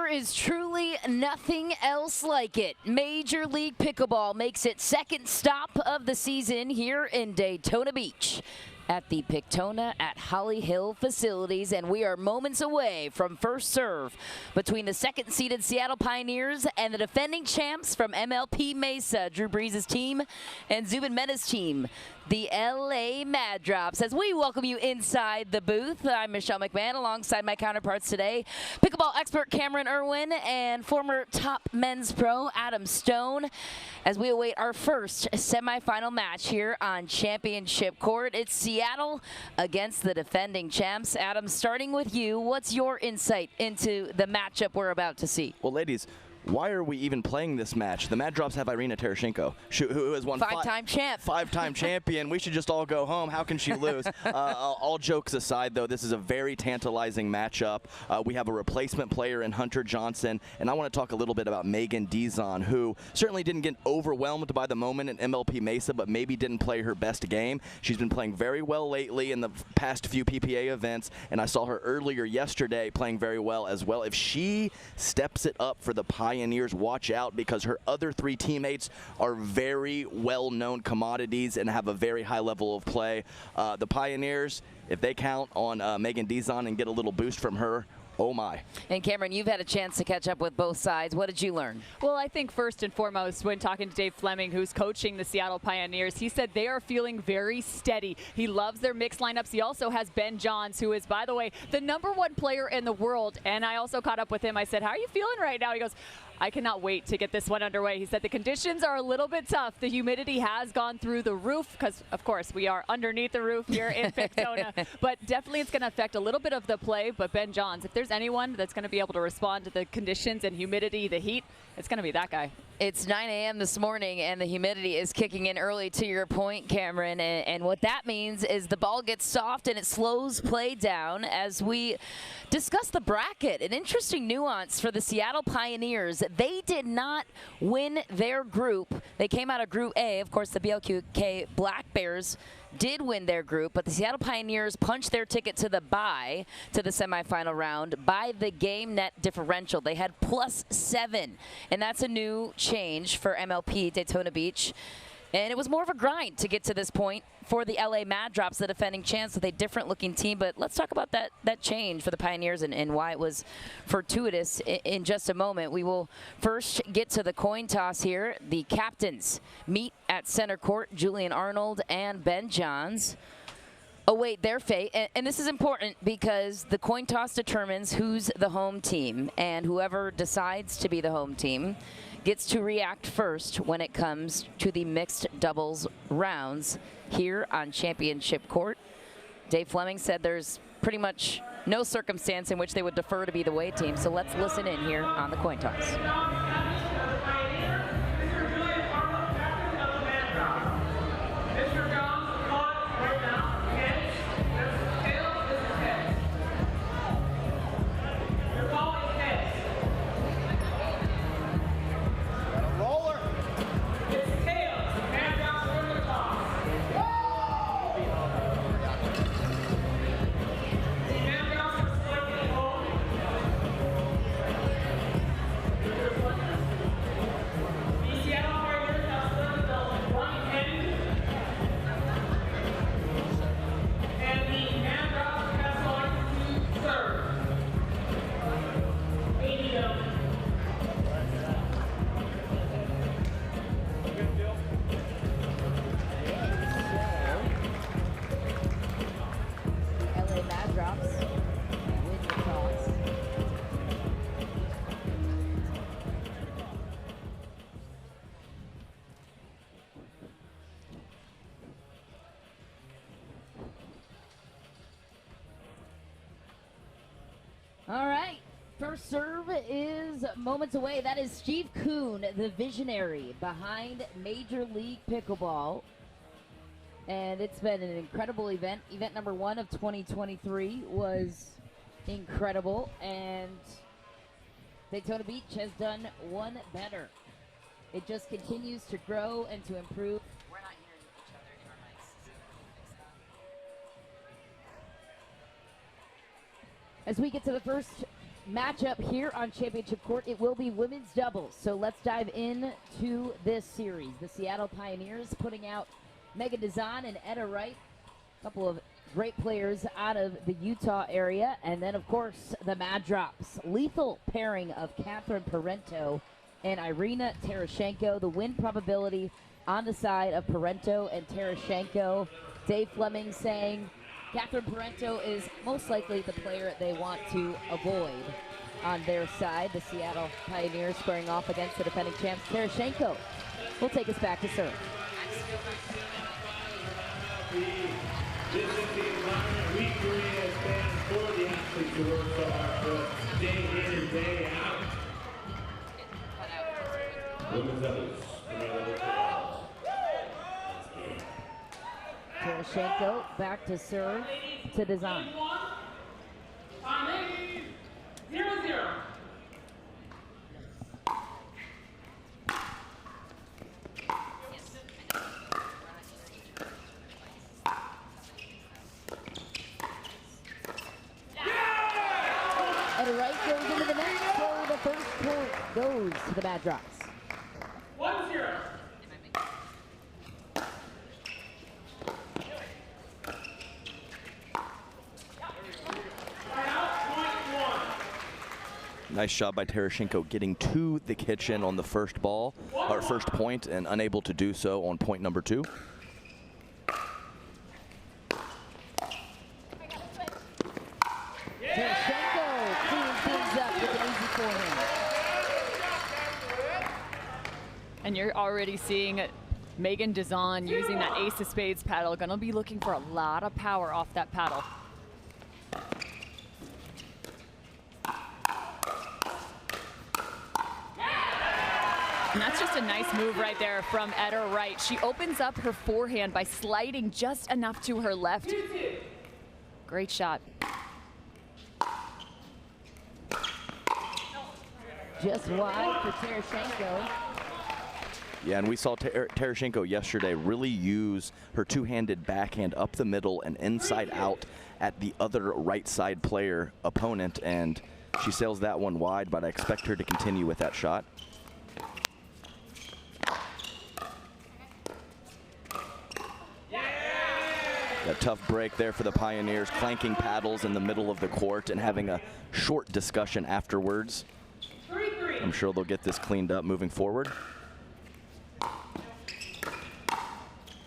There is truly nothing else like it. Major League Pickleball makes its second stop of the season here in Daytona Beach at the Daytona at Holly Hill facilities, and we are moments away from first serve between the second-seeded Seattle Pioneers and the defending champs from MLP Mesa, Drew Brees' team, and Zubin Mehta's team, the LA Mad Drops. As we welcome you inside the booth, I'm Michelle McMahon alongside my counterparts today, pickleball expert Cameron Irwin and former top men's pro Adam Stone, as we await our first semifinal match here on Championship Court. It's Seattle against the defending champs. Adam, starting with you, what's your insight into the matchup we're about to see? Well, ladies, why are we even playing this match? The Mad Drops have Irina Tereschenko, who has won five-time champ. Five-time champion. We should just all go home. How can she lose? All jokes aside, though, this is a very tantalizing matchup. We have a replacement player in Hunter Johnson, and I want to talk a little bit about Meghan Dizon, who certainly didn't get overwhelmed by the moment in MLP Mesa, but maybe didn't play her best game. She's been playing very well lately in the past few PPA events, and I saw her earlier yesterday playing very well as well. If she steps it up for the Pioneers, watch out, because her other three teammates are very well-known commodities and have a very high level of play. The Pioneers, if they count on Meghan Dizon and get a little boost from her, oh my. And Cameron, you've had a chance to catch up with both sides. What did you learn? Well, I think first and foremost, when talking to Dave Fleming, who's coaching the Seattle Pioneers, he said they are feeling very steady. He loves their mixed lineups. He also has Ben Johns, who is, by the way, the #1 player in the world. And I also caught up with him. I said, how are you feeling right now? He goes, I cannot wait to get this one underway. He said the conditions are a little bit tough. The humidity has gone through the roof because, of course, we are underneath the roof here in Daytona. But definitely it's going to affect a little bit of the play. But Ben Johns, if there's anyone that's going to be able to respond to the conditions and humidity, the heat, it's going to be that guy. It's 9 a.m. this morning, and the humidity is kicking in early, to your point, Cameron. And what that means is the ball gets soft and it slows play down as we discuss the bracket. An interesting nuance for the Seattle Pioneers. They did not win their group. They came out of Group A. Of course, the BLQK Black Bears did win their group, but the Seattle Pioneers punched their ticket to the bye to the semifinal round by the game net differential. They had +7, and that's a new change for MLP Daytona Beach. And it was more of a grind to get to this point for the LA Mad Drops, the defending champs, with a different looking team. But let's talk about that change for the Pioneers and why it was fortuitous in just a moment. We will first get to the coin toss here. The captains meet at center court. Julian, Arnold, and Ben Johns await their fate. And this is important because the coin toss determines who's the home team. And whoever decides to be the home team gets to react first when it comes to the mixed doubles rounds here on Championship Court. Dave Fleming said there's pretty much no circumstance in which they would defer to be the away team. So let's listen in here on the coin toss. All right, first serve is moments away. That is Steve Kuhn, the visionary behind Major League Pickleball. And it's been an incredible event. Event #1 of 2023 was incredible, and Daytona Beach has done one better. It just continues to grow and to improve. We're not hearing each other in our mics. As we get to the first matchup here on Championship Court. It will be women's doubles. So let's dive into this series. The Seattle Pioneers putting out Meghan Dizon and Etta Wright, a couple of great players out of the Utah area. And then, of course, the Mad Drops. Lethal pairing of Parenteau and Irina Tereschenko. The win probability on the side of Parenteau and Tereschenko. Dave Fleming saying Parenteau is most likely the player they want to avoid on their side. The Seattle Pioneers squaring off against the defending champs. Tereschenko will take us back to serve. This is the environment we create as fans for the athletes to work so hard for day in and day out. Women's doubles. Tereschenko back to serve to Dizon. 0-0. And Wright goes into the net, so the first point goes to the Mad Drops. 1-0. Nice job by Tereschenko getting to the kitchen on the first ball, or first point, and unable to do so on point number 2. Tereschenko cleans things up with an easy forehand. And you're already seeing Meghan Dizon using that ace of spades paddle. Gonna be looking for a lot of power off that paddle. And that's just a nice move right there from Etta Wright. She opens up her forehand by sliding just enough to her left. Great shot. Just wide for Tereschenko. Yeah, and we saw Tereschenko yesterday really use her two-handed backhand up the middle and inside out at the other right side player opponent, and she sails that one wide, but I expect her to continue with that shot. A tough break there for the Pioneers, clanking paddles in the middle of the court and having a short discussion afterwards. I'm sure they'll get this cleaned up moving forward.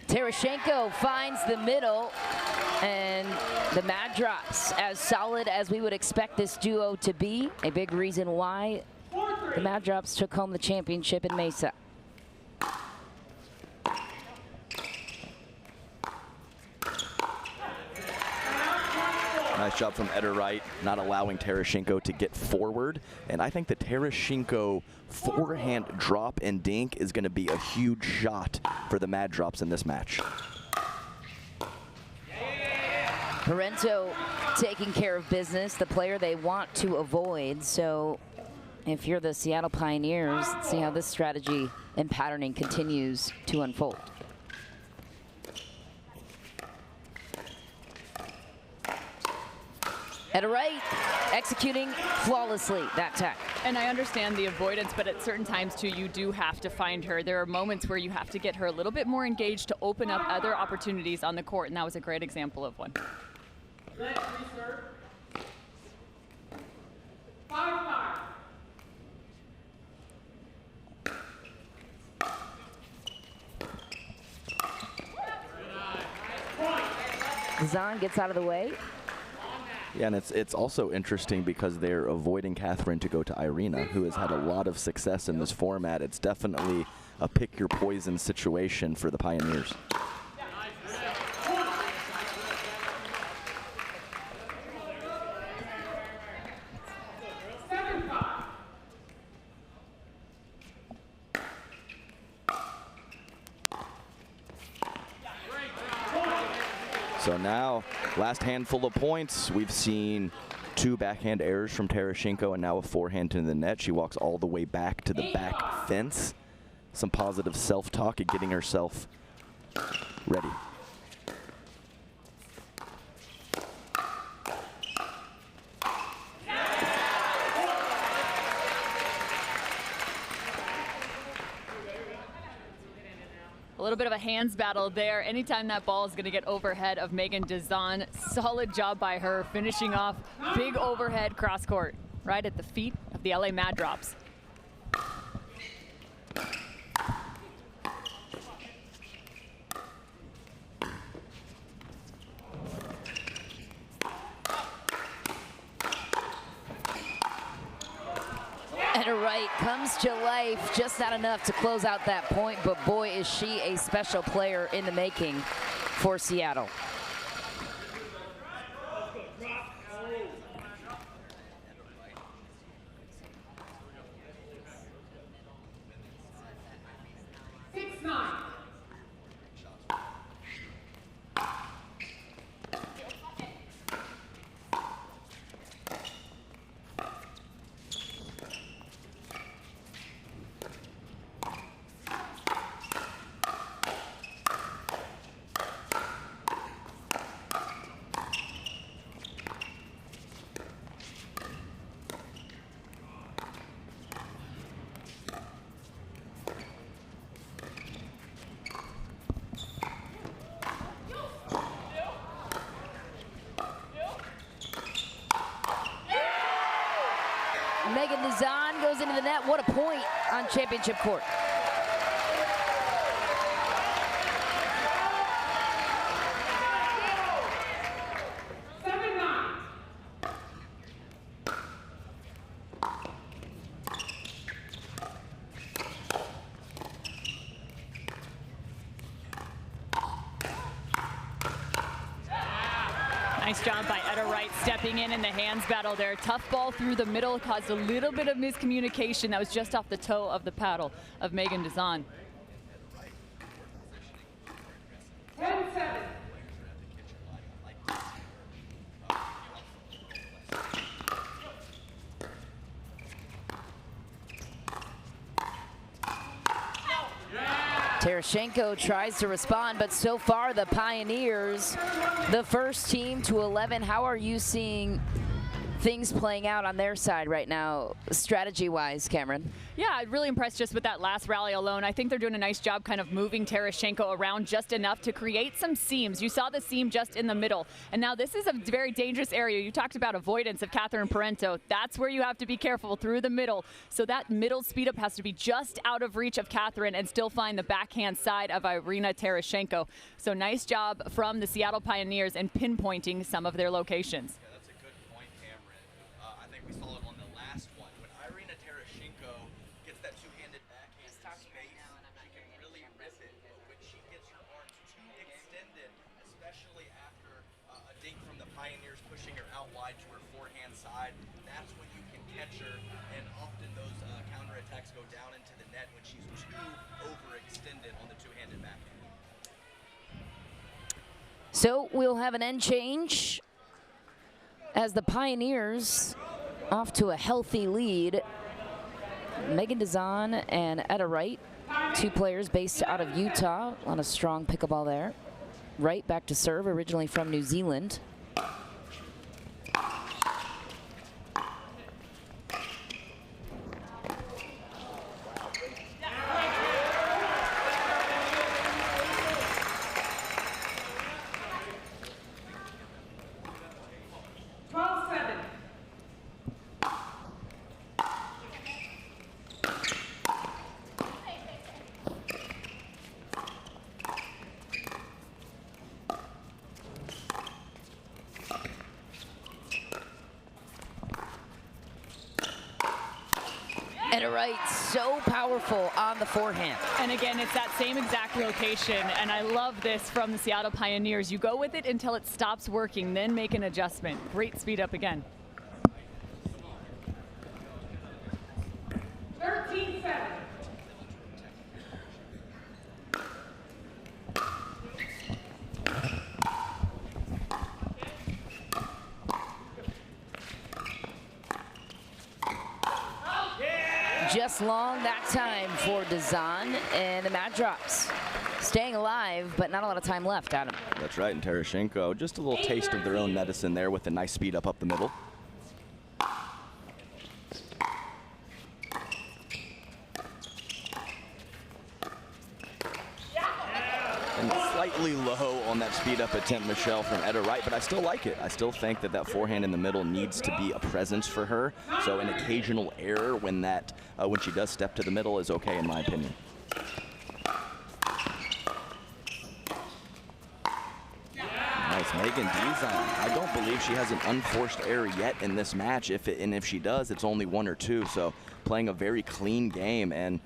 Tereschenko finds the middle, and the Mad Drops, as solid as we would expect this duo to be. A big reason why the Mad Drops took home the championship in Mesa. Nice job from Etta Wright, not allowing Tereschenko to get forward. And I think the Tereschenko forehand drop and dink is going to be a huge shot for the Mad Drops in this match. Parenteau taking care of business, the player they want to avoid. So if you're the Seattle Pioneers, let's see how this strategy and patterning continues to unfold. Etta Wright executing flawlessly that time. And I understand the avoidance, but at certain times too, you do have to find her. There are moments where you have to get her a little bit more engaged to open up other opportunities on the court, and that was a great example of one. 5-5. Dizon gets out of the way. Yeah, and it's also interesting because they're avoiding Catherine to go to Irina, who has had a lot of success in this format. It's definitely a pick your poison situation for the Pioneers. So now, last handful of points. We've seen 2 backhand errors from Tereschenko and now a forehand to the net. She walks all the way back to the back fence. Some positive self-talk and getting herself ready. little bit of a hands battle there. Anytime that ball is going to get overhead of Meghan Dizon, solid job by her, finishing off big overhead cross court right at the feet of the LA Mad Drops. Etta Wright comes to life, just not enough to close out that point, but boy, is she a special player in the making for Seattle. Meghan Dizon goes into the net. What a point on championship court. Nice job by Etta Wright stepping in the hands battle there. Tough ball through the middle, caused a little bit of miscommunication. That was just off the toe of the paddle of Meghan Dizon. 10-7. Tereschenko tries to respond, but so far the Pioneers, the first team to 11. How are you seeing things playing out on their side right now, strategy-wise, Cameron? Yeah, really impressed just with that last rally alone. I think they're doing a nice job kind of moving Tereschenko around just enough to create some seams. You saw the seam just in the middle. And now this is a very dangerous area. You talked about avoidance of Catherine Parenteau. That's where you have to be careful, through the middle. So that middle speed up has to be just out of reach of Catherine and still find the backhand side of Irina Tereschenko. So nice job from the Seattle Pioneers in pinpointing some of their locations. That's a good point, Cameron. I think we saw it on the last one. When Irina Tereschenko gets that two-handed backhand in space, she can really rip it. But when she gets her arms too extended, especially after a dink from the Pioneers pushing her out wide to her forehand side, that's when you can catch her. And often those counterattacks go down into the net when she's too overextended on the two-handed backhand. So we'll have an end change as the Pioneers off to a healthy lead. Meghan Dizon and Etta Wright, two players based out of Utah. A lot of strong pickleball there. Wright back to serve, originally from New Zealand. Etta Wright, so powerful on the forehand. And again, it's that same exact location, and I love this from the Seattle Pioneers. You go with it until it stops working, then make an adjustment. Great speed up again. 13-7. Just long that time for Dizon, and the Mad Drops staying alive, but not a lot of time left, Adam. That's right, and Tereschenko, just a little taste of their own medicine there with a nice speed up the middle. really low on that speed-up attempt, Michelle, from Etta Wright, but I still like it. I still think that that forehand in the middle needs to be a presence for her. So an occasional error when she does step to the middle is okay, in my opinion. Nice, Meghan Dizon. I don't believe she has an unforced error yet in this match. If she does, it's only 1 or 2. So playing a very clean game, and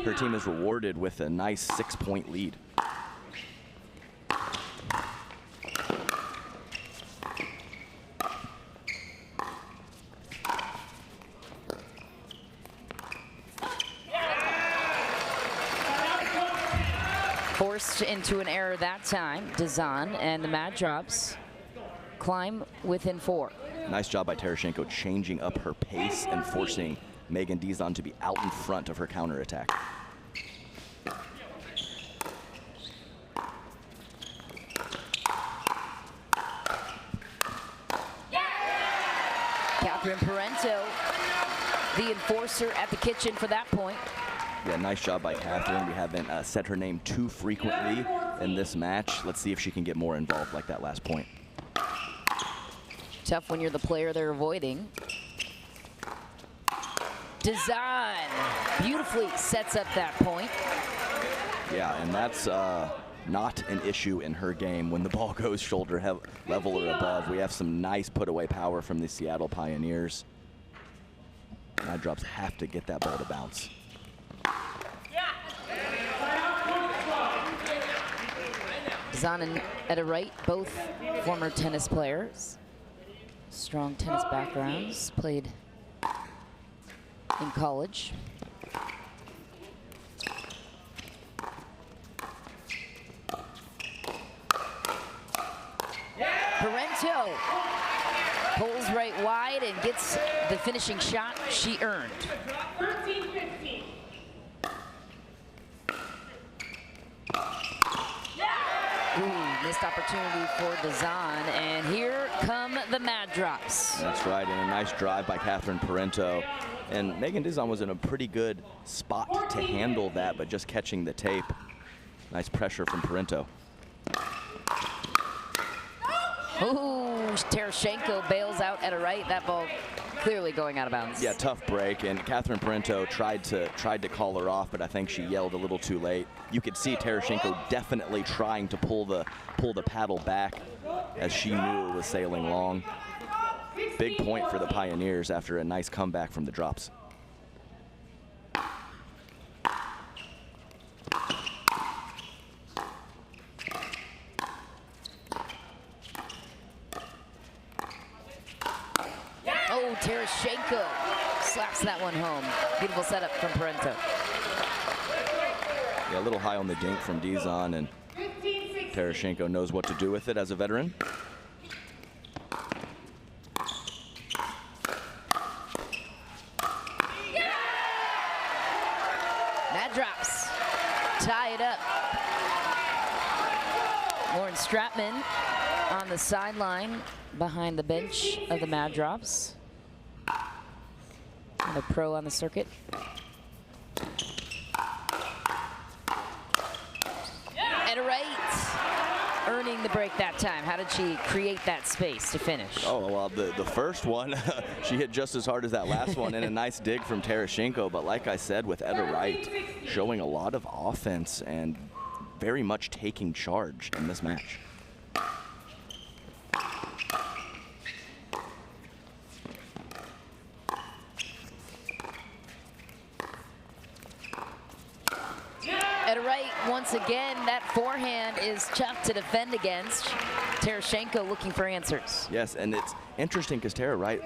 her team is rewarded with a nice 6-point lead. Forced into an error that time, Dizon, and the Mad Drops climb within 4. Nice job by Tereschenko changing up her pace and forcing Meghan Dizon to be out in front of her counterattack. Parenteau, the enforcer at the kitchen for that point. Yeah, nice job by Catherine. We haven't said her name too frequently in this match. Let's see if she can get more involved like that last point. Tough when you're the player they're avoiding. Dizon beautifully sets up that point. Yeah, and that's not an issue in her game when the ball goes shoulder level or above. We have some nice put-away power from the Seattle Pioneers. Mad Drops have to get that ball to bounce. Dizon and Etta Wright, both former tennis players. Strong tennis backgrounds, played in college. Parenteau pulls right wide and gets the finishing shot she earned. 13-15. Ooh, missed opportunity for Dizon, and here come the Mad Drops. That's right, and a nice drive by Catherine Parenteau. And Meghan Dizon was in a pretty good spot to handle that, but just catching the tape. Nice pressure from Parenteau. Ooh, Tereschenko bails out at a right. That ball clearly going out of bounds. Yeah, tough break, and Catherine Parenteau tried to call her off, but I think she yelled a little too late. You could see Tereschenko definitely trying to pull the paddle back as she knew it was sailing long. Big point for the Pioneers after a nice comeback from the drops. Oh, Tereschenko slaps that one home. Beautiful setup from Parenteau. Yeah, a little high on the dink from Dizon, and Tereschenko knows what to do with it as a veteran. Mad Drops tie it up. Lauren Stratman on the sideline behind the bench of the Mad Drops. And a pro on the circuit. Etta Wright earning the break that time. How did she create that space to finish? Oh, well, the first one, she hit just as hard as that last one, and a nice dig from Tereschenko. But like I said, with Etta Wright showing a lot of offense and very much taking charge in this match. Once again, that forehand is tough to defend against. Tereschenko looking for answers. Yes, and it's interesting because Tara Wright,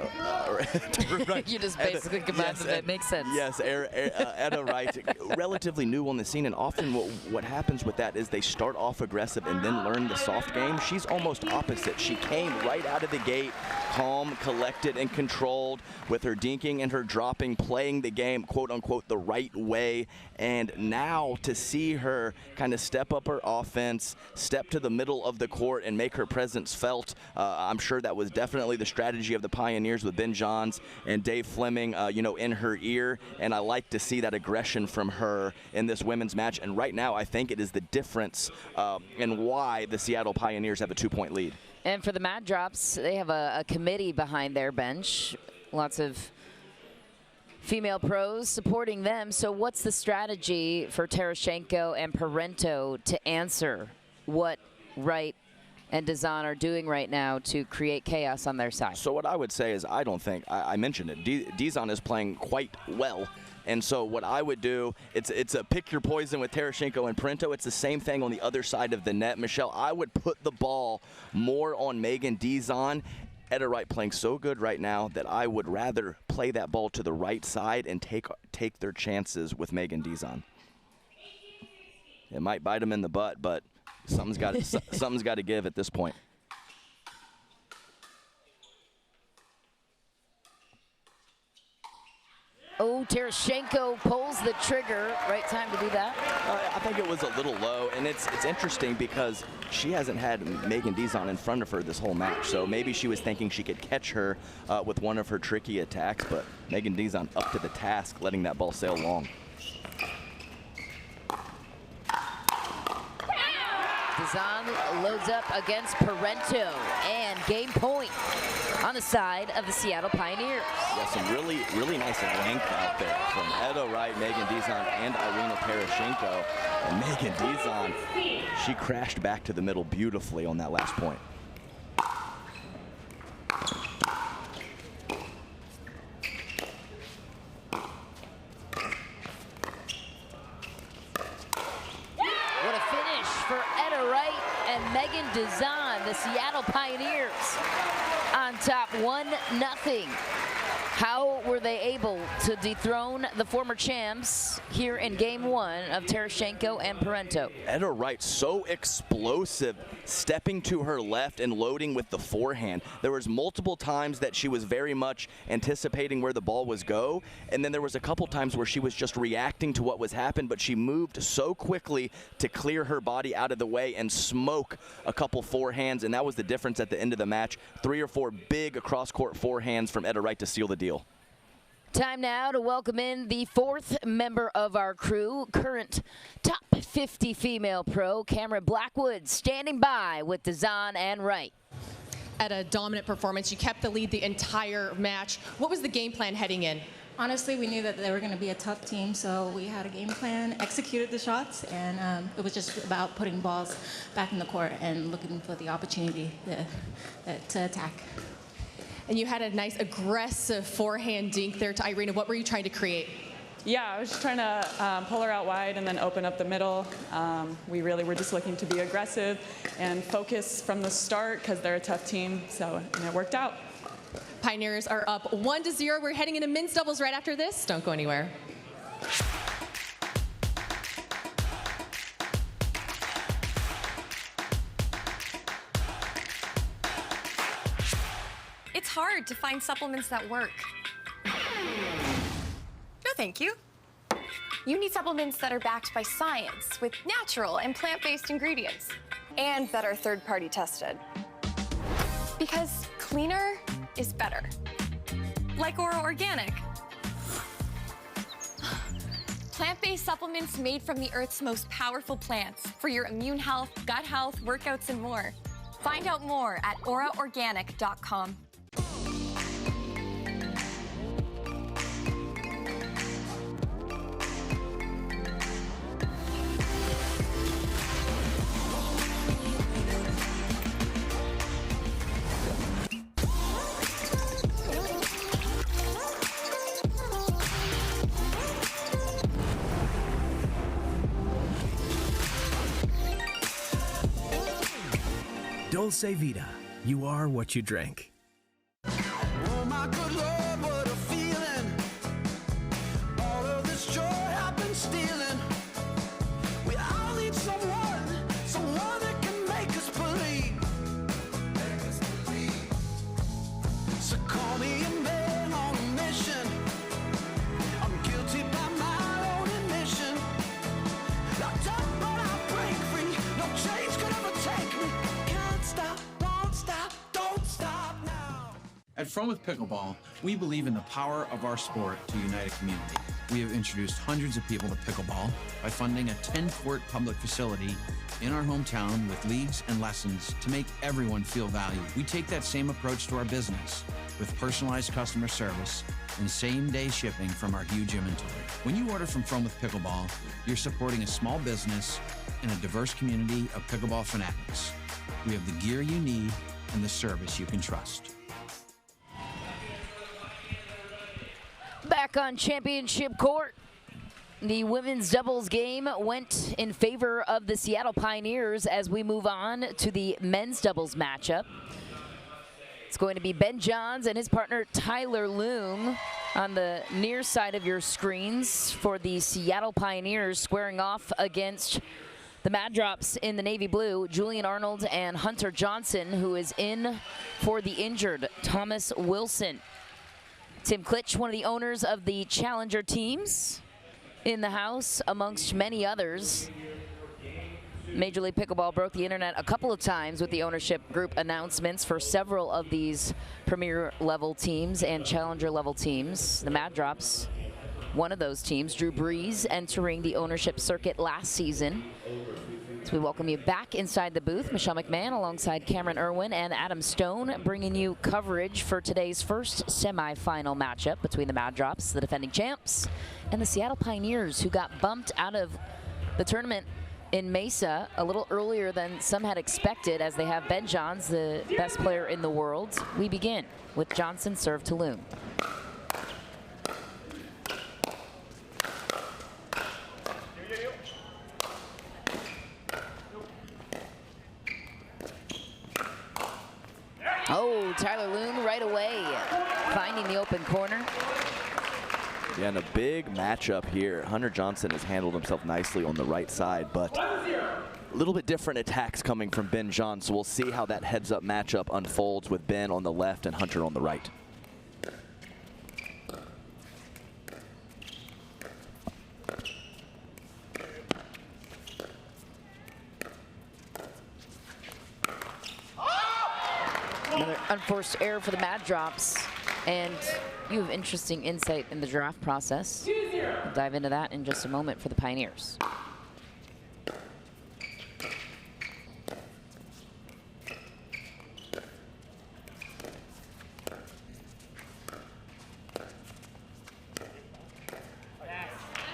you just basically combined them. That makes sense. Yes, Etta Wright, relatively new on the scene, and often what happens with that is they start off aggressive and then learn the soft game. She's almost opposite. She came right out of the gate, calm, collected, and controlled with her dinking and her dropping, playing the game, quote unquote, the right way. And now to see her kind of step up her offense, step to the middle of the court, and make her presence felt. I'm sure that was definitely the strategy of the Pioneers with Ben Johns and Dave Fleming, in her ear. And I like to see that aggression from her in this women's match. And right now, I think it is the difference in why the Seattle Pioneers have a 2-point lead. And for the Mad Drops, they have a committee behind their bench. Lots of female pros supporting them. So what's the strategy for Tereschenko and Parenteau to answer what Wright and Dizon are doing right now to create chaos on their side? So what I would say is I don't think, I mentioned it, Dizon is playing quite well. And so what I would do, it's a pick your poison with Tereschenko and Parenteau. It's the same thing on the other side of the net. Michelle, I would put the ball more on Meghan Dizon. Etta Wright playing so good right now that I would rather play that ball to the right side and take their chances with Meghan Dizon. It might bite them in the butt, but something's got to give at this point. Oh, Tereschenko pulls the trigger. Right time to do that? I think it was a little low, and it's interesting because she hasn't had Meghan Dizon in front of her this whole match, so maybe she was thinking she could catch her with one of her tricky attacks, but Meghan Dizon up to the task, letting that ball sail long. Dizon loads up against Parenteau, and game point on the side of the Seattle Pioneers. Yeah, some really nice length out there from Etta Wright, Meghan Dizon, and Irina Tereschenko. And Meghan Dizon, she crashed back to the middle beautifully on that last point. What a finish for Etta Wright and Meghan Dizon, the Seattle Pioneers on top 1-0. How were they able to dethrone the former champs here in game one of Tereschenko and Parenteau? Etta Wright, so explosive, stepping to her left and loading with the forehand. There was multiple times that she was very much anticipating where the ball was go, and then there was a couple times where she was just reacting to what was happening, but she moved so quickly to clear her body out of the way and smoke a couple forehands, and that was the difference at the end of the match. 3 or 4 big cross-court forehands from Etta Wright to seal the deal. Time now to welcome in the 4th member of our crew, current top 50 female pro, Cameron Blackwood, standing by with Dizon and Wright. At a dominant performance, you kept the lead the entire match. What was the game plan heading in? Honestly, we knew that they were going to be a tough team, so we had a game plan, executed the shots, and it was just about putting balls back in the court and looking for the opportunity to attack. And you had a nice aggressive forehand dink there to Irina. What were you trying to create? Yeah, I was just trying to pull her out wide and then open up the middle. We really were just looking to be aggressive and focus from the start because they're a tough team, and it worked out. Pioneers are up 1-0. We're heading into men's doubles right after this. Don't go anywhere. It's hard to find supplements that work. No, thank you. You need supplements that are backed by science with natural and plant-based ingredients and that are third-party tested. Because cleaner is better. Like Ora Organic. Plant-based supplements made from the Earth's most powerful plants for your immune health, gut health, workouts, and more. Find out more at oraorganic.com. Dulce Vida, you are what you drink. Oh my good Lord, what a feeling. All of this joy I've been stealing. We all need someone that can make us believe. So call me a man on a mission. I'm guilty by my own admission. Locked up but I'll break free. No chains could ever take me. Can't stop. At Fromouth Pickleball, we believe in the power of our sport to unite a community. We have introduced hundreds of people to pickleball by funding a 10-court public facility in our hometown with leagues and lessons to make everyone feel valued. We take that same approach to our business with personalized customer service and same-day shipping from our huge inventory. When you order from Fromouth Pickleball, you're supporting a small business and a diverse community of pickleball fanatics. We have the gear you need and the service you can trust. Back on championship court, the women's doubles game went in favor of the Seattle Pioneers as we move on to the men's doubles matchup. It's going to be Ben Johns and his partner Tyler Loong on the near side of your screens for the Seattle Pioneers, squaring off against the Mad Drops in the navy blue, Julian Arnold and Hunter Johnson, who is in for the injured Thomas Wilson. Tim Klitsch, one of the owners of the Challenger teams, in the house, amongst many others. Major League Pickleball broke the internet a couple of times with the ownership group announcements for several of these premier level teams and challenger level teams. The Mad Drops, one of those teams, Drew Brees entering the ownership circuit last season. So we welcome you back inside the booth. Michelle McMahon alongside Cameron Irwin and Adam Stone, bringing you coverage for today's first semifinal matchup between the Mad Drops, the defending champs, and the Seattle Pioneers, who got bumped out of the tournament in Mesa a little earlier than some had expected, as they have Ben Johns, the best player in the world. We begin with Johnson serve to Loong. Oh, Tyler Loong right away, finding the open corner. Yeah, and a big matchup here. Hunter Johnson has handled himself nicely on the right side, but a little bit different attacks coming from Ben John, so we'll see how that heads-up matchup unfolds with Ben on the left and Hunter on the right. Another unforced error for the Mad Drops, and you have interesting insight in the draft process. We'll dive into that in just a moment for the Pioneers.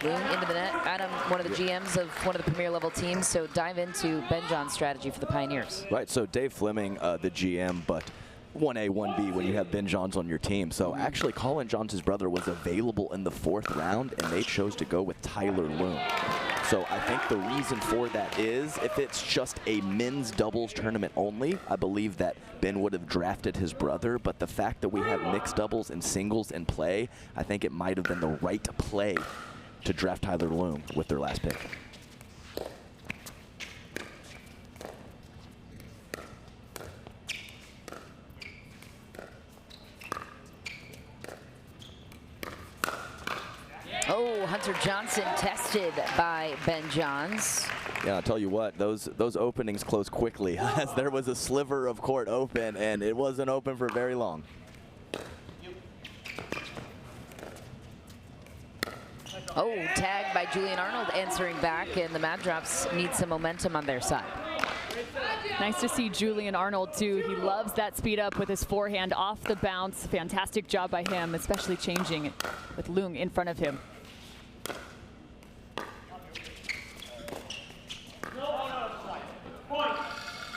Loong into the net. Adam, one of the GMs of one of the premier level teams, so dive into Ben John's strategy for the Pioneers. Right, so Dave Fleming, the GM, but 1A, 1B when you have Ben Johns on your team. So actually Colin Johns' brother was available in the 4th round, and they chose to go with Tyler Loong. So I think the reason for that is if it's just a men's doubles tournament only, I believe that Ben would have drafted his brother, but the fact that we have mixed doubles and singles in play, I think it might have been the right play to draft Tyler Loong with their last pick. Oh, Hunter Johnson tested by Ben Johns. Yeah, I'll tell you what, those openings closed quickly as there was a sliver of court open, and it wasn't open for very long. Oh, tagged by Julian Arnold answering back, and the Mad Drops need some momentum on their side. Nice to see Julian Arnold, too. He loves that speed up with his forehand off the bounce. Fantastic job by him, especially changing it with Loong in front of him.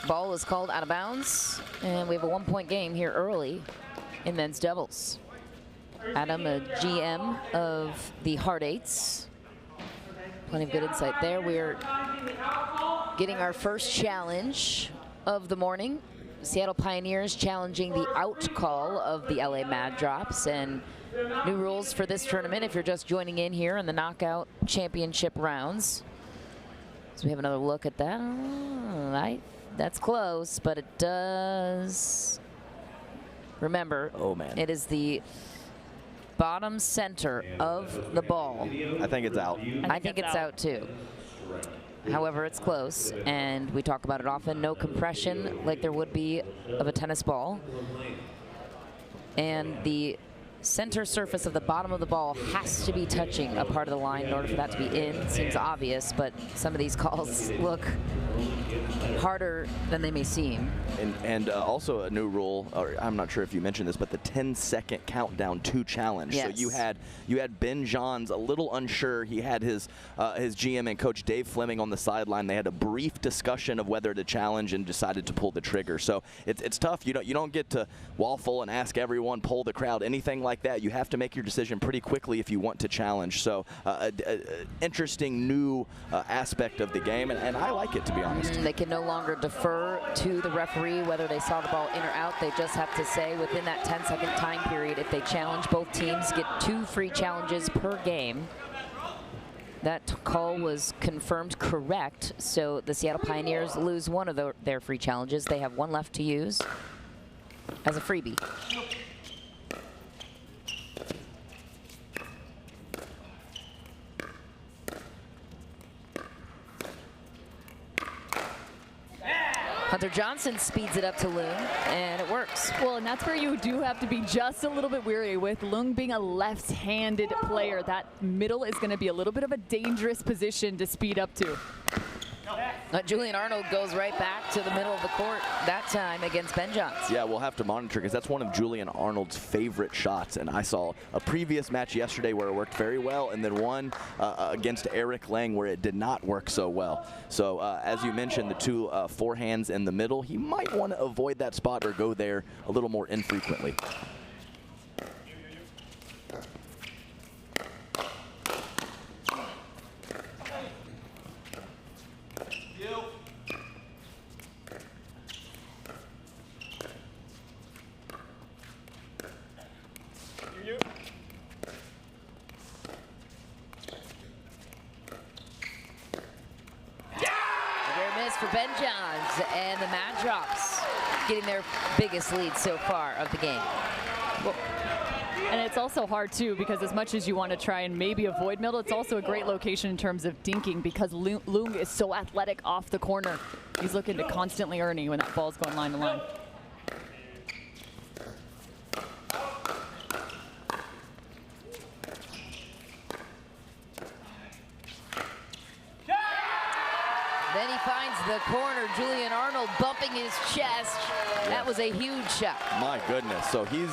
Ball is called out of bounds, and we have a 1-point game here early in men's doubles. Adam, a GM of the Hard Eights. Plenty of good insight there. We're getting our first challenge of the morning. Seattle Pioneers challenging the out call of the LA Mad Drops, and new rules for this tournament if you're just joining in here in the knockout championship rounds. So we have another look at that. That's close, but it does. Remember, oh man, it is the bottom center of the ball. I think it's out. I think it's out too. However, it's close, and we talk about it often. No compression like there would be of a tennis ball. And the center surface of the bottom of the ball has to be touching a part of the line in order for that to be in. Seems obvious, but some of these calls look harder than they may seem. And also a new rule, or I'm not sure if you mentioned this, but the 10-second countdown to challenge. Yes. So you had Ben Johns a little unsure. He had his GM and coach Dave Fleming on the sideline. They had a brief discussion of whether to challenge and decided to pull the trigger. So it's tough. You don't get to waffle and ask everyone, poll the crowd, anything like that. You have to make your decision pretty quickly if you want to challenge. So interesting new aspect of the game, and I like it, to be honest. They can no longer defer to the referee whether they saw the ball in or out. They just have to say within that 10-second time period, if they challenge, both teams get 2 free challenges per game. That call was confirmed correct, so the Seattle Pioneers lose one of their free challenges. They have 1 left to use as a freebie. Hunter Johnson speeds it up to Loong, and it works. Well, and that's where you do have to be just a little bit weary with Loong being a left-handed player. That middle is going to be a little bit of a dangerous position to speed up to. Julian Arnold goes right back to the middle of the court that time against Ben Johns. Yeah, we'll have to monitor because that's one of Julian Arnold's favorite shots. And I saw a previous match yesterday where it worked very well, and then one against Eric Lang where it did not work so well. So as you mentioned, the 2 forehands in the middle, he might want to avoid that spot or go there a little more infrequently. For Ben Johns, and the Mad Drops getting their biggest lead so far of the game. Well, and it's also hard too, because as much as you want to try and maybe avoid middle, it's also a great location in terms of dinking because Loong is so athletic off the corner. He's looking to constantly earn when that ball's going line to line. Then he finds the corner. Julian Arnold bumping his chest. That was a huge shot. My goodness. So he's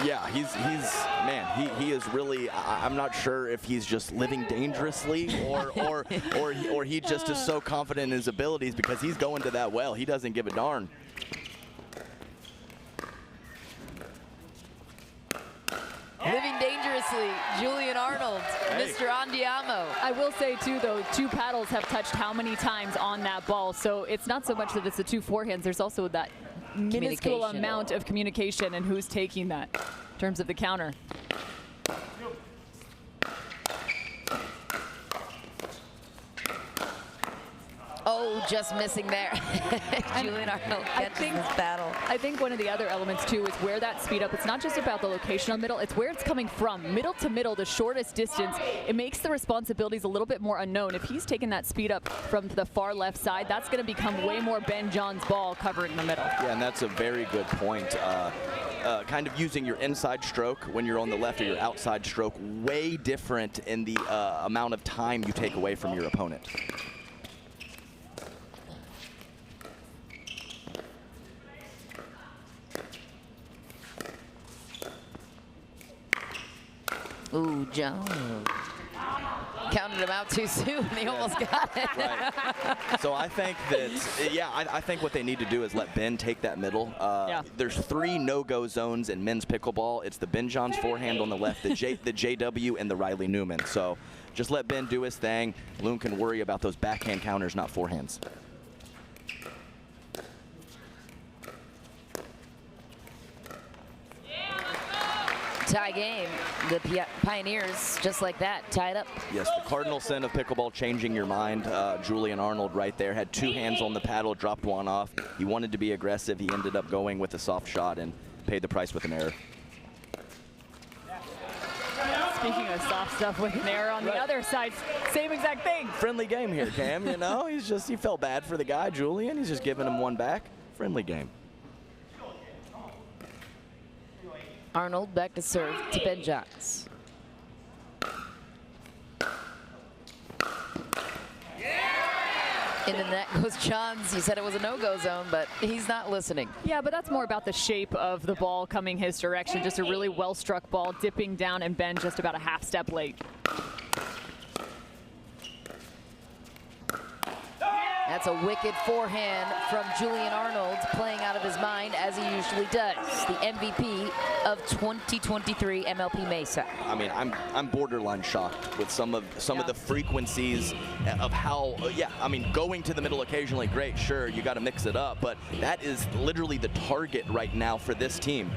man, he is really, I'm not sure if he's just living dangerously or he just is so confident in his abilities because he's going to that well. He doesn't give a darn. Living dangerously, Julian Arnold, Hey. Mr. Andiamo. I will say too, though, 2 paddles have touched how many times on that ball, so it's not so much that it's the 2 forehands. There's also that minuscule amount of communication and who's taking that in terms of the counter. Oh, just missing there. Julian Arnold catches this battle. I think one of the other elements too is where that speed up, it's not just about the location on middle, it's where it's coming from. Middle to middle, the shortest distance, it makes the responsibilities a little bit more unknown. If he's taking that speed up from the far left side, that's going to become way more Ben Johns' ball covering the middle. Yeah, and that's a very good point. Kind of using your inside stroke when you're on the left or your outside stroke, way different in the amount of time you take away from your opponent. Ooh, John. Counted him out too soon. He almost got it. Right. So I think that, yeah, I think what they need to do is let Ben take that middle. There's 3 no-go zones in men's pickleball. It's the Ben Johns forehand on the left, the JW, and the Riley Newman. So just let Ben do his thing. Loong can worry about those backhand counters, not forehands. Tie game. The Pioneers, just like that, tied up. Yes, the cardinal sin of pickleball, changing your mind. Julian Arnold right there had 2 hands on the paddle, dropped one off. He wanted to be aggressive. He ended up going with a soft shot and paid the price with an error. Speaking of soft stuff with an error on the other side, same exact thing. Friendly game here, Cam, you know? He felt bad for the guy, Julian. He's just giving him one back. Friendly game. Arnold back to serve to Ben Johns. Into the net goes Johns. He said it was a no-go zone, but he's not listening. Yeah, but that's more about the shape of the ball coming his direction. Just a really well-struck ball, dipping down, and Ben just about a half step late. That's a wicked forehand from Julian Arnold, playing out of his mind as he usually does. The MVP of 2023 MLP Mesa. I mean, I'm borderline shocked with some of the frequencies of how. I mean, going to the middle occasionally, great, sure, you got to mix it up, but that is literally the target right now for this team.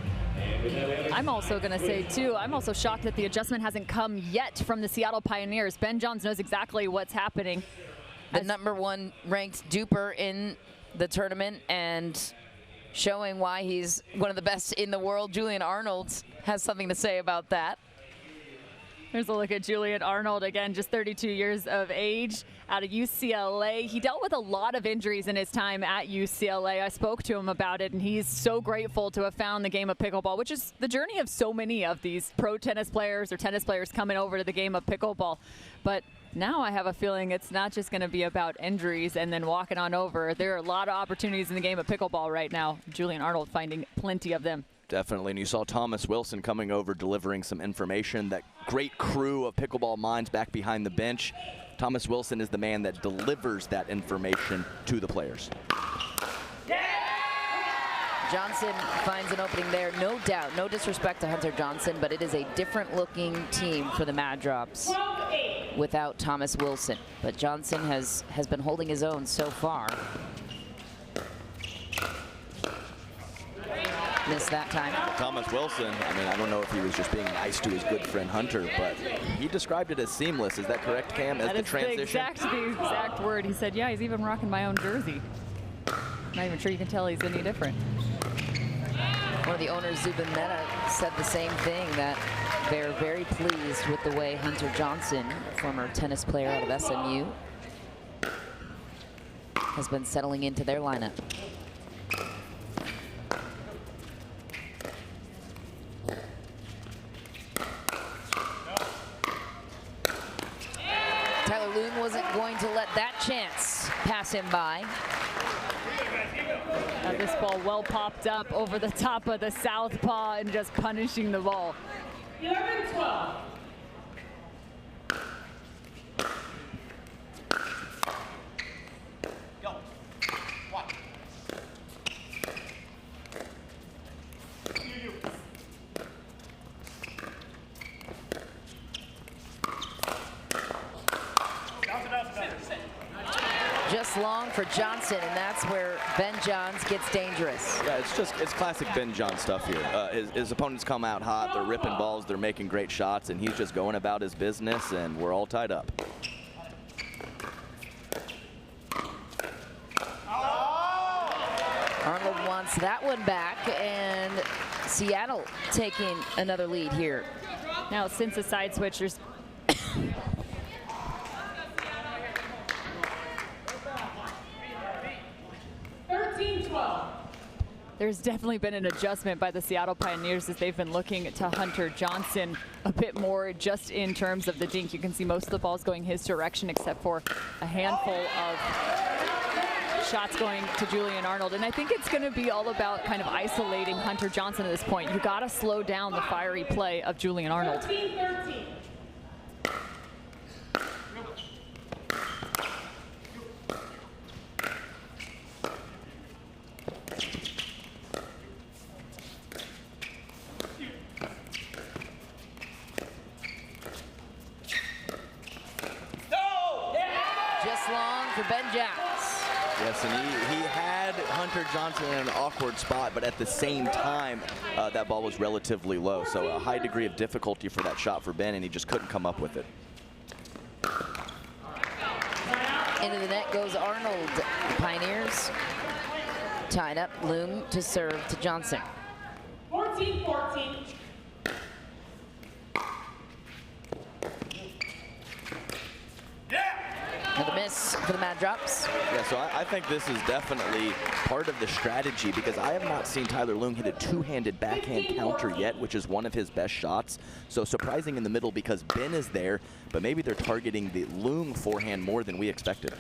I'm also going to say, too, I'm also shocked that the adjustment hasn't come yet from the Seattle Pioneers. Ben Johns knows exactly what's happening. The #1 ranked duper in the tournament and showing why he's one of the best in the world. Julian Arnold has something to say about that. Here's a look at Julian Arnold, again, just 32 years of age, out of UCLA. He dealt with a lot of injuries in his time at UCLA. I spoke to him about it, and he's so grateful to have found the game of pickleball, which is the journey of so many of these pro tennis players or tennis players coming over to the game of pickleball. But now I have a feeling it's not just going to be about injuries and then walking on over. There are a lot of opportunities in the game of pickleball right now. Julian Arnold finding plenty of them. Definitely, and you saw Thomas Wilson coming over delivering some information. That great crew of pickleball minds back behind the bench. Thomas Wilson is the man that delivers that information to the players. Johnson finds an opening there, no doubt. No disrespect to Hunter Johnson, but it is a different looking team for the Mad Drops without Thomas Wilson. But Johnson has been holding his own so far. Missed that time. Thomas Wilson, I mean, I don't know if he was just being nice to his good friend Hunter, but he described it as seamless. Is that correct, Cam, as the transition? The exact word. He said, yeah, he's even rocking my own jersey. Not even sure you can tell he's any different. One of the owners, Zubin Mehta, said the same thing, that they're very pleased with the way Hunter Johnson, former tennis player out of SMU, has been settling into their lineup. Tyler Loong wasn't going to let that chance pass him by. This ball well popped up over the top of the southpaw and just punishing the ball. 11-12. Just long for Johnson, and that's where Ben Johns gets dangerous. Yeah, it's classic Ben Johns stuff here. His opponents come out hot, they're ripping balls, they're making great shots, and he's just going about his business, and we're all tied up. Arnold wants that one back, and Seattle taking another lead here. Now, since the side switch, there's 13-12. There's definitely been an adjustment by the Seattle Pioneers as they've been looking to Hunter Johnson a bit more just in terms of the dink. You can see most of the balls going his direction except for a handful of shots going to Julian Arnold. And I think it's going to be all about kind of isolating Hunter Johnson at this point. You got to slow down the fiery play of Julian Arnold. 13-13. Ben Johns. Yes, and he had Hunter Johnson in an awkward spot, but at the same time, that ball was relatively low. So a high degree of difficulty for that shot for Ben, and he just couldn't come up with it. Into the net goes Arnold. The Pioneers tied up. Loong to serve to Johnson. 14-14. Another miss for the Mad Drops. Yeah, so I think this is definitely part of the strategy because I have not seen Tyler Loong hit a two-handed backhand counter yet, which is one of his best shots. So surprising in the middle because Ben is there, but maybe they're targeting the Loong forehand more than we expected.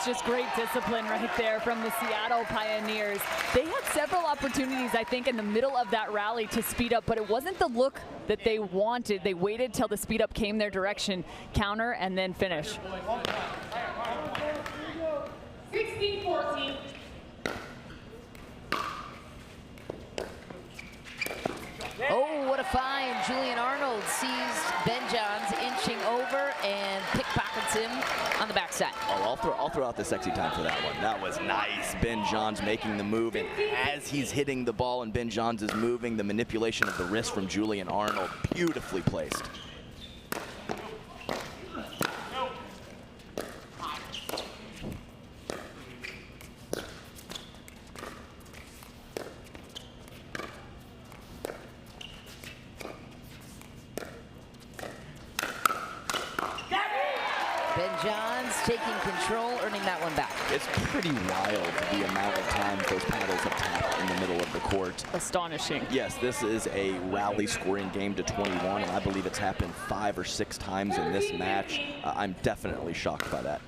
Just great discipline right there from the Seattle Pioneers. They had several opportunities, I think, in the middle of that rally to speed up, but it wasn't the look that they wanted. They waited till the speed up came their direction, counter, and then finish. 16-14. Oh, what a find. Julian Arnold sees Ben Johns inching over and pickpockets him on the backside. Oh, I'll throw out the sexy time for that one. That was nice. Ben Johns making the move, and as he's hitting the ball and Ben Johns is moving, the manipulation of the wrist from Julian Arnold, beautifully placed. Ben Johns taking control, earning that one back. It's pretty wild the amount of time those paddles have tapped in the middle of the court. Astonishing. Yes, this is a rally scoring game to 21, and I believe it's happened 5 or 6 times in this match. I'm definitely shocked by that.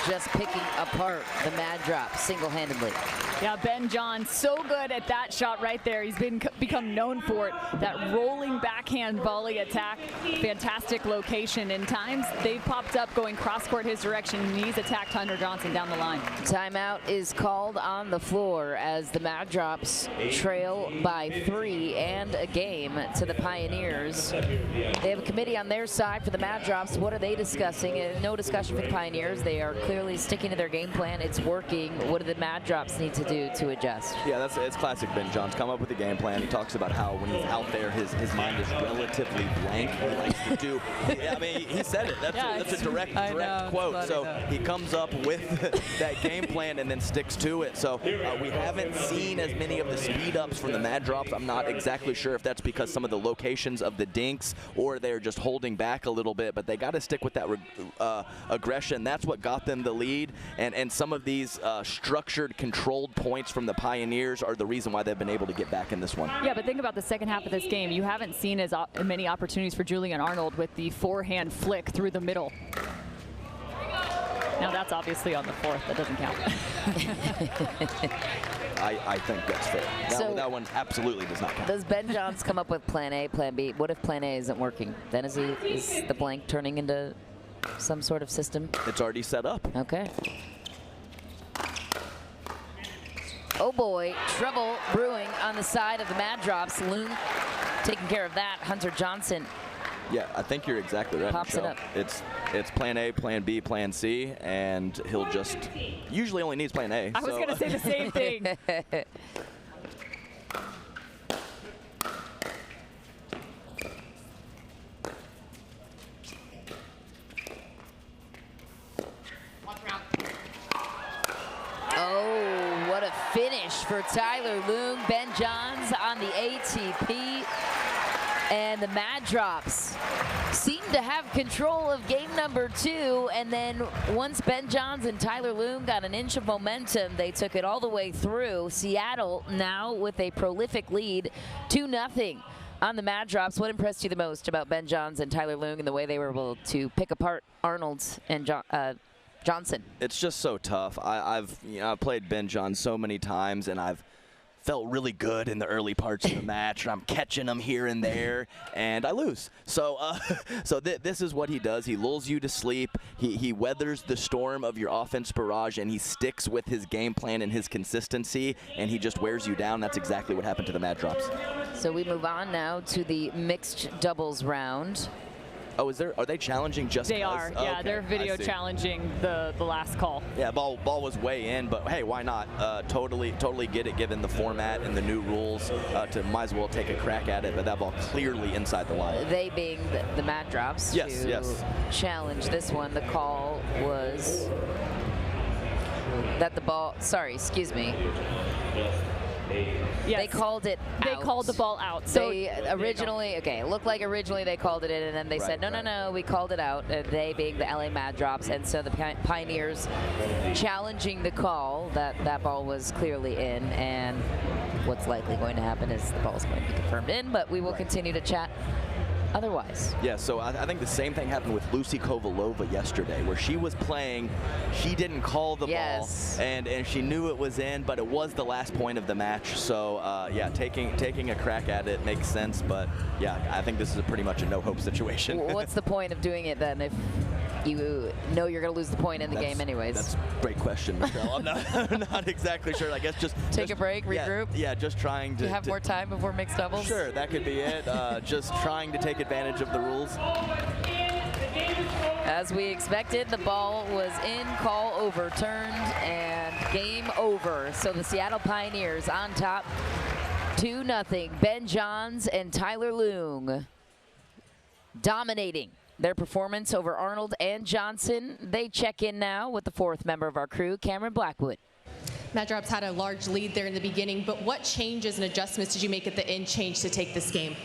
Just picking apart the Mad Drop single-handedly. Yeah, Ben Johns so good at that shot right there. He's become known for it. That rolling backhand volley attack, fantastic location. In times, they've popped up going cross-court his direction, and he's attacked Hunter Johnson down the line. Timeout is called on the floor as the Mad Drops trail by 3 and a game to the Pioneers. They have a committee on their side for the Mad Drops. What are they discussing? No discussion for the Pioneers. They are clearly sticking to their game plan. It's working. What do the Mad Drops need to do to adjust? Yeah, it's classic Ben Johns. Come up with a game plan. He talks about how when he's out there, his mind is relatively blank. He likes to do. I mean, he said it. That's a direct quote. So he comes up with that game plan and then sticks to it. So we haven't seen as many of the speed ups from the Mad Drops. I'm not exactly sure if that's because some of the locations of the dinks or they're just holding back a little bit, but they got to stick with that aggression. That's what got them the lead, and some of these structured, controlled points from the Pioneers are the reason why they've been able to get back in this one. Yeah, but think about the second half of this game. You haven't seen as many opportunities for Julian Arnold with the forehand flick through the middle. Now that's obviously on the fourth. That doesn't count. I think that's fair. That one absolutely does not count. Does Ben Johns come up with plan A, plan B? What if plan A isn't working? Then is the blank turning into some sort of system? It's already set up. Okay. Oh boy, trouble brewing on the side of the Mad Drops. Loong taking care of that. Hunter Johnson. Yeah, I think you're exactly right. Pops Michelle. it up. It's plan A, plan B, plan C, and he'll just usually only needs plan A. I was going to say the same thing. Oh, what a finish for Tyler Loong. Ben Johns on the ATP. And the Mad Drops seem to have control of game number 2. And then once Ben Johns and Tyler Loong got an inch of momentum, they took it all the way through. Seattle now with a prolific lead, 2-0 on the Mad Drops. What impressed you the most about Ben Johns and Tyler Loong and the way they were able to pick apart Arnold and Johnson? It's just so tough. I've played Ben Johns so many times, and I've felt really good in the early parts of the match, and I'm catching them here and there, and I lose. So this is what he does. He lulls you to sleep. He weathers the storm of your offense barrage, and he sticks with his game plan and his consistency, and he just wears you down. That's exactly what happened to the Mad Drops. So we move on now to the mixed doubles round. Oh, are they challenging just They 'cause? are, Oh, yeah, okay. they're video I see. challenging the last call. Yeah, ball was way in, but hey, why not? Totally get it given the format and the new rules. Might as well take a crack at it, but that ball clearly inside the line. They being the Mad Drops Yes, to yes. challenge this one. The call was that the ball, sorry, excuse me. Yes. They called it out. They called the ball out. So They originally, okay, it looked like originally they called it in, and then they said, no, we called it out. They being the LA Mad Drops, and so the Pioneers challenging the call that ball was clearly in, and what's likely going to happen is the ball's going to be confirmed in, but we will continue to chat otherwise. Yeah, so I think the same thing happened with Lucy Kovalova yesterday, where she was playing, she didn't call the ball, and she knew it was in, but it was the last point of the match. So yeah, taking a crack at it makes sense, but yeah, I think this is pretty much a no-hope situation. What's the point of doing it then if you know you're going to lose the point in the game anyways? That's a great question, Michelle. I'm not exactly sure. I guess just take a break, regroup. Yeah, just trying to. Do you have more time before mixed doubles? Sure, that could be it. Just trying to take advantage of the rules. As we expected, the ball was in, call overturned, and game over. So the Seattle Pioneers on top, 2-0. Ben Johns and Tyler Loong dominating their performance over Arnold and Johnson. They check in now with the fourth member of our crew, Cameron Blackwood. Mad Drops had a large lead there in the beginning, but what changes and adjustments did you make at the end change to take this game?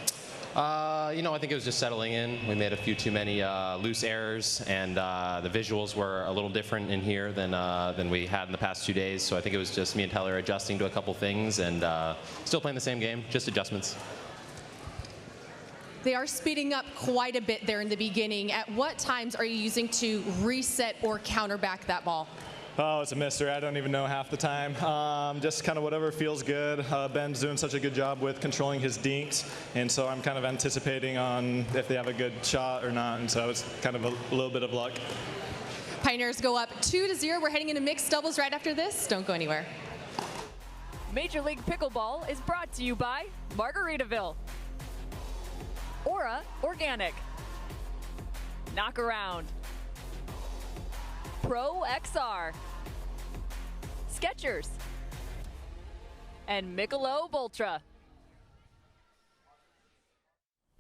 I think it was just settling in. We made a few too many loose errors, and the visuals were a little different in here than we had in the past 2 days. So I think it was just me and Tyler adjusting to a couple things, and still playing the same game, just adjustments. They are speeding up quite a bit there in the beginning. At what times are you using to reset or counter back that ball? Oh, it's a mystery. I don't even know half the time. Just kind of whatever feels good. Ben's doing such a good job with controlling his dinks, and so I'm kind of anticipating on if they have a good shot or not, and so it's kind of a little bit of luck. Pioneers go up 2-0. We're heading into mixed doubles right after this. Don't go anywhere. Major League Pickleball is brought to you by Margaritaville, Aura Organic, Knockaround, Pro XR, Skechers, and Michelob Ultra.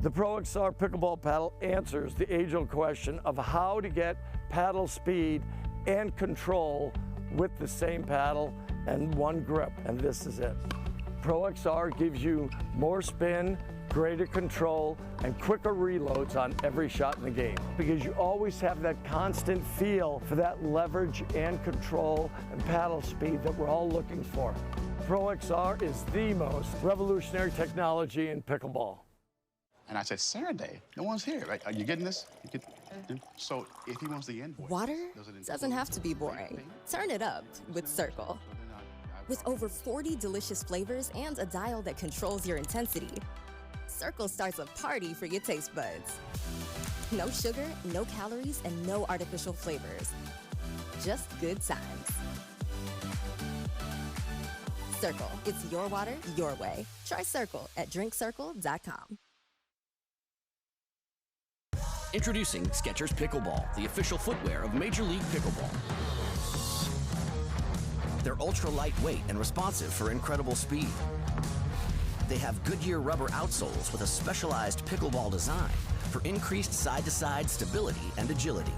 The Pro XR pickleball paddle answers the age-old question of how to get paddle speed and control with the same paddle and one grip, and this is it. Pro XR gives you more spin, greater control, and quicker reloads on every shot in the game, because you always have that constant feel for that leverage and control and paddle speed that we're all looking for. Pro XR is the most revolutionary technology in pickleball. And I said, Saturday, no one's here. Right? Are you getting this? So if he wants the invoice. Water doesn't have to be boring. Turn it up with Cirkul. With over 40 delicious flavors and a dial that controls your intensity, Cirkul starts a party for your taste buds. No sugar, no calories, and no artificial flavors. Just good times. Cirkul, it's your water, your way. Try Cirkul at drinkcirkul.com. Introducing Skechers Pickleball, the official footwear of Major League Pickleball. They're ultra lightweight and responsive for incredible speed. They have Goodyear rubber outsoles with a specialized pickleball design for increased side-to-side stability and agility.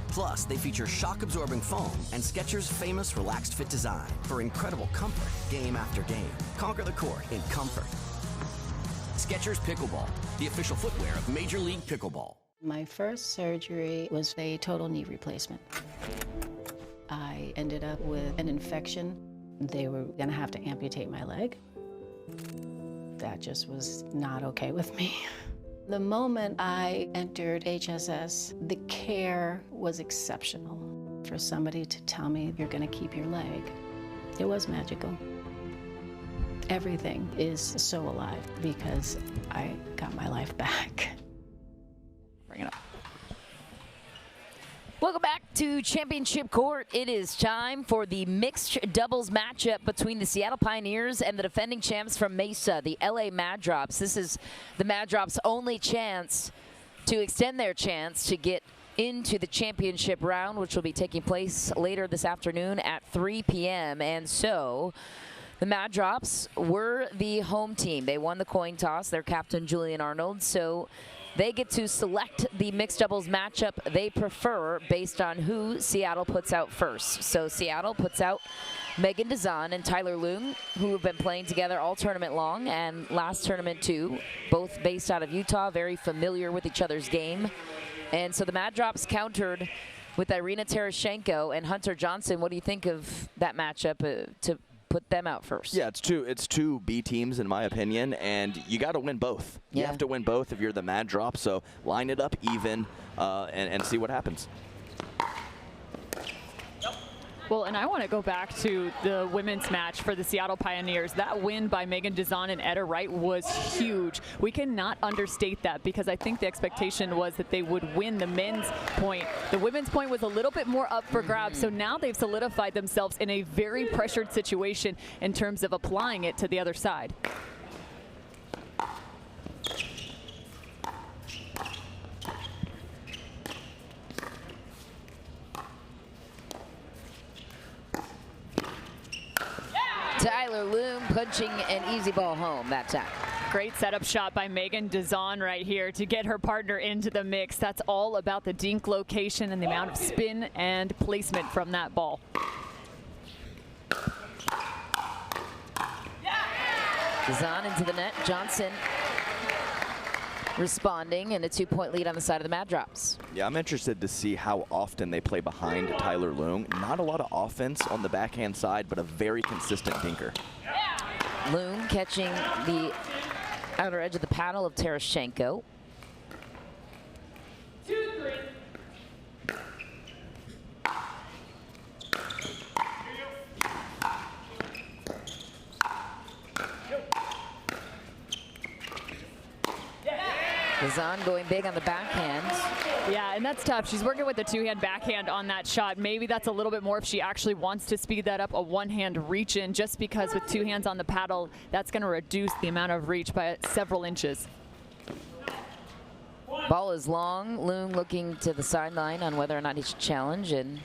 Plus, they feature shock-absorbing foam and Skechers' famous relaxed fit design for incredible comfort game after game. Conquer the court in comfort. Skechers Pickleball, the official footwear of Major League Pickleball. My first surgery was a total knee replacement. I ended up with an infection. They were gonna have to amputate my leg. That just was not okay with me. The moment I entered HSS, the care was exceptional. For somebody to tell me you're gonna keep your leg, it was magical. Everything is so alive because I got my life back. Bring it up. Welcome back to Championship Court. It is time for the mixed doubles matchup between the Seattle Pioneers and the defending champs from Mesa, the LA Mad Drops. This is the Mad Drops' only chance to extend their chance to get into the championship round, which will be taking place later this afternoon at 3 p.m. And so the Mad Drops were the home team. They won the coin toss, their captain Julian Arnold. So they get to select the mixed doubles matchup they prefer based on who Seattle puts out first. So Seattle puts out Meghan Dizon and Tyler Loong, who have been playing together all tournament long and last tournament too, both based out of Utah, very familiar with each other's game. And so the Mad Drops countered with Irina Tereschenko and Hunter Johnson. What do you think of that matchup to put them out first? Yeah, it's two B teams in my opinion, and you got to win both. You have to win both if you're the Mad Drop, so line it up even and see what happens. Well, and I want to go back to the women's match for the Seattle Pioneers. That win by Meghan Dizon and Etta Wright was huge. We cannot understate that because I think the expectation was that they would win the men's point. The women's point was a little bit more up for grabs, so now they've solidified themselves in a very pressured situation in terms of applying it to the other side. Tyler Loong punching an easy ball home that time. Great setup shot by Meghan Dizon right here to get her partner into the mix. That's all about the dink location and the amount of spin and placement from that ball. Dizon into the net. Johnson responding, and a 2-point lead on the side of the Mad Drops. Yeah, I'm interested to see how often they play behind Tyler Loong. Not a lot of offense on the backhand side, but a very consistent dinker. Loong catching the outer edge of the paddle of Tereschenko. 2-3. Dizon going big on the backhand. Yeah, and that's tough. She's working with the two-hand backhand on that shot. Maybe that's a little bit more if she actually wants to speed that up, a one-hand reach in, just because with two hands on the paddle, that's going to reduce the amount of reach by several inches. Ball is long. Loong looking to the sideline on whether or not he should challenge, and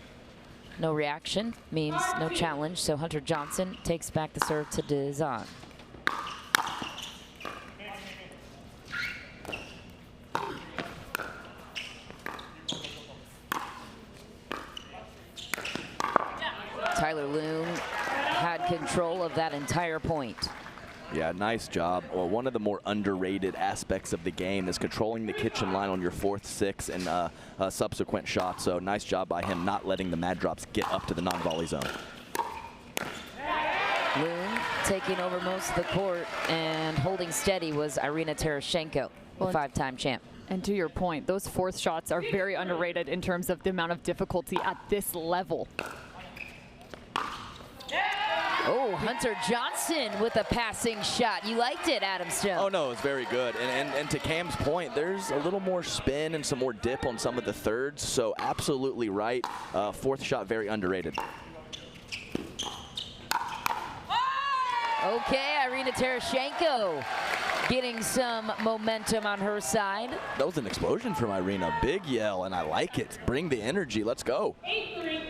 no reaction means no challenge. So Hunter Johnson takes back the serve to Dizon. Tyler Loong had control of that entire point. Yeah, nice job. Well, one of the more underrated aspects of the game is controlling the kitchen line on your 4th, 6th, and subsequent shots. So nice job by him not letting the Mad Drops get up to the non-volley zone. Loong taking over most of the court, and holding steady was Irina Tereschenko, the 5-time champ. And to your point, those 4th shots are very underrated in terms of the amount of difficulty at this level. Oh, Hunter Johnson with a passing shot. You liked it, Adam Stone. Oh, no, it's very good. And to Cam's point, there's a little more spin and some more dip on some of the thirds, so absolutely right. 4th shot, very underrated. Okay, Irina Tereschenko getting some momentum on her side. That was an explosion from Irina. Big yell, and I like it. Bring the energy. Let's go. 8-3.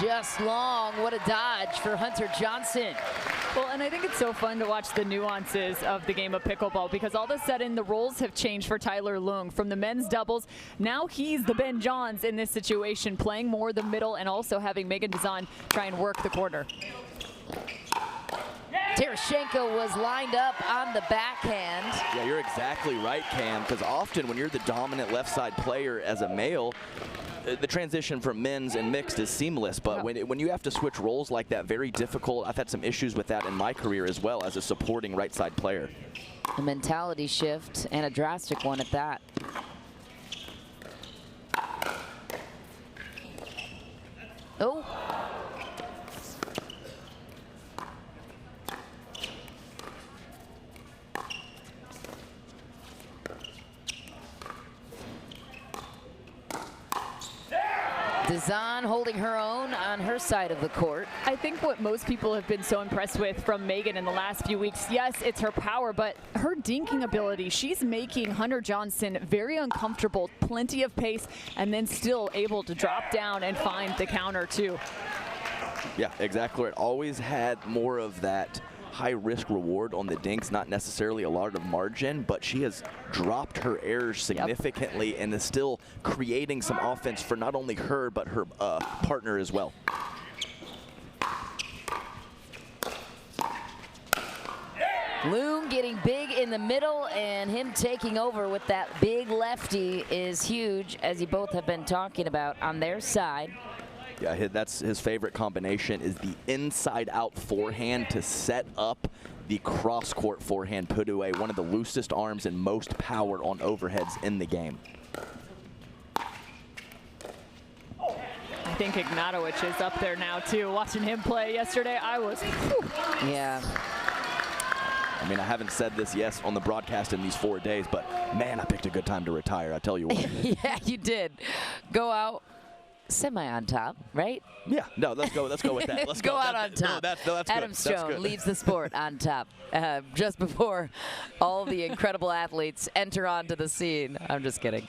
Just long. What a dodge for Hunter Johnson. Well, and I think it's so fun to watch the nuances of the game of pickleball, because all of a sudden the roles have changed for Tyler Loong. From the men's doubles, now he's the Ben Johns in this situation, playing more the middle and also having Meghan Dizon try and work the corner. Tereschenko was lined up on the backhand. Yeah, you're exactly right, Cam, because often when you're the dominant left side player as a male, the transition from men's and mixed is seamless, but when you have to switch roles like that, very difficult. I've had some issues with that in my career as well as a supporting right side player. A mentality shift, and a drastic one at that. Oh. Dizon holding her own on her side of the court. I think what most people have been so impressed with from Meghan in the last few weeks, yes, it's her power, but her dinking ability. She's making Hunter Johnson very uncomfortable, plenty of pace, and then still able to drop down and find the counter too. Yeah, exactly. It always had more of that high risk reward on the dinks, not necessarily a lot of margin, but she has dropped her errors significantly and is still creating some offense for not only her, but her partner as well. Loong getting big in the middle, and him taking over with that big lefty is huge, as you both have been talking about on their side. Yeah, that's his favorite combination, is the inside-out forehand to set up the cross-court forehand put away. One of the loosest arms and most power on overheads in the game. I think Ignatowicz is up there now, too. Watching him play yesterday, I was, whew. Yeah. I mean, I haven't said this, yes, on the broadcast in these 4 days, but, man, I picked a good time to retire, I tell you what. Yeah, you did. Go out semi on top, right? Yeah, no, let's go with that. Let's go out on top. No, that's Adam good. Stone leaves the sport on top just before all the incredible athletes enter onto the scene. I'm just kidding.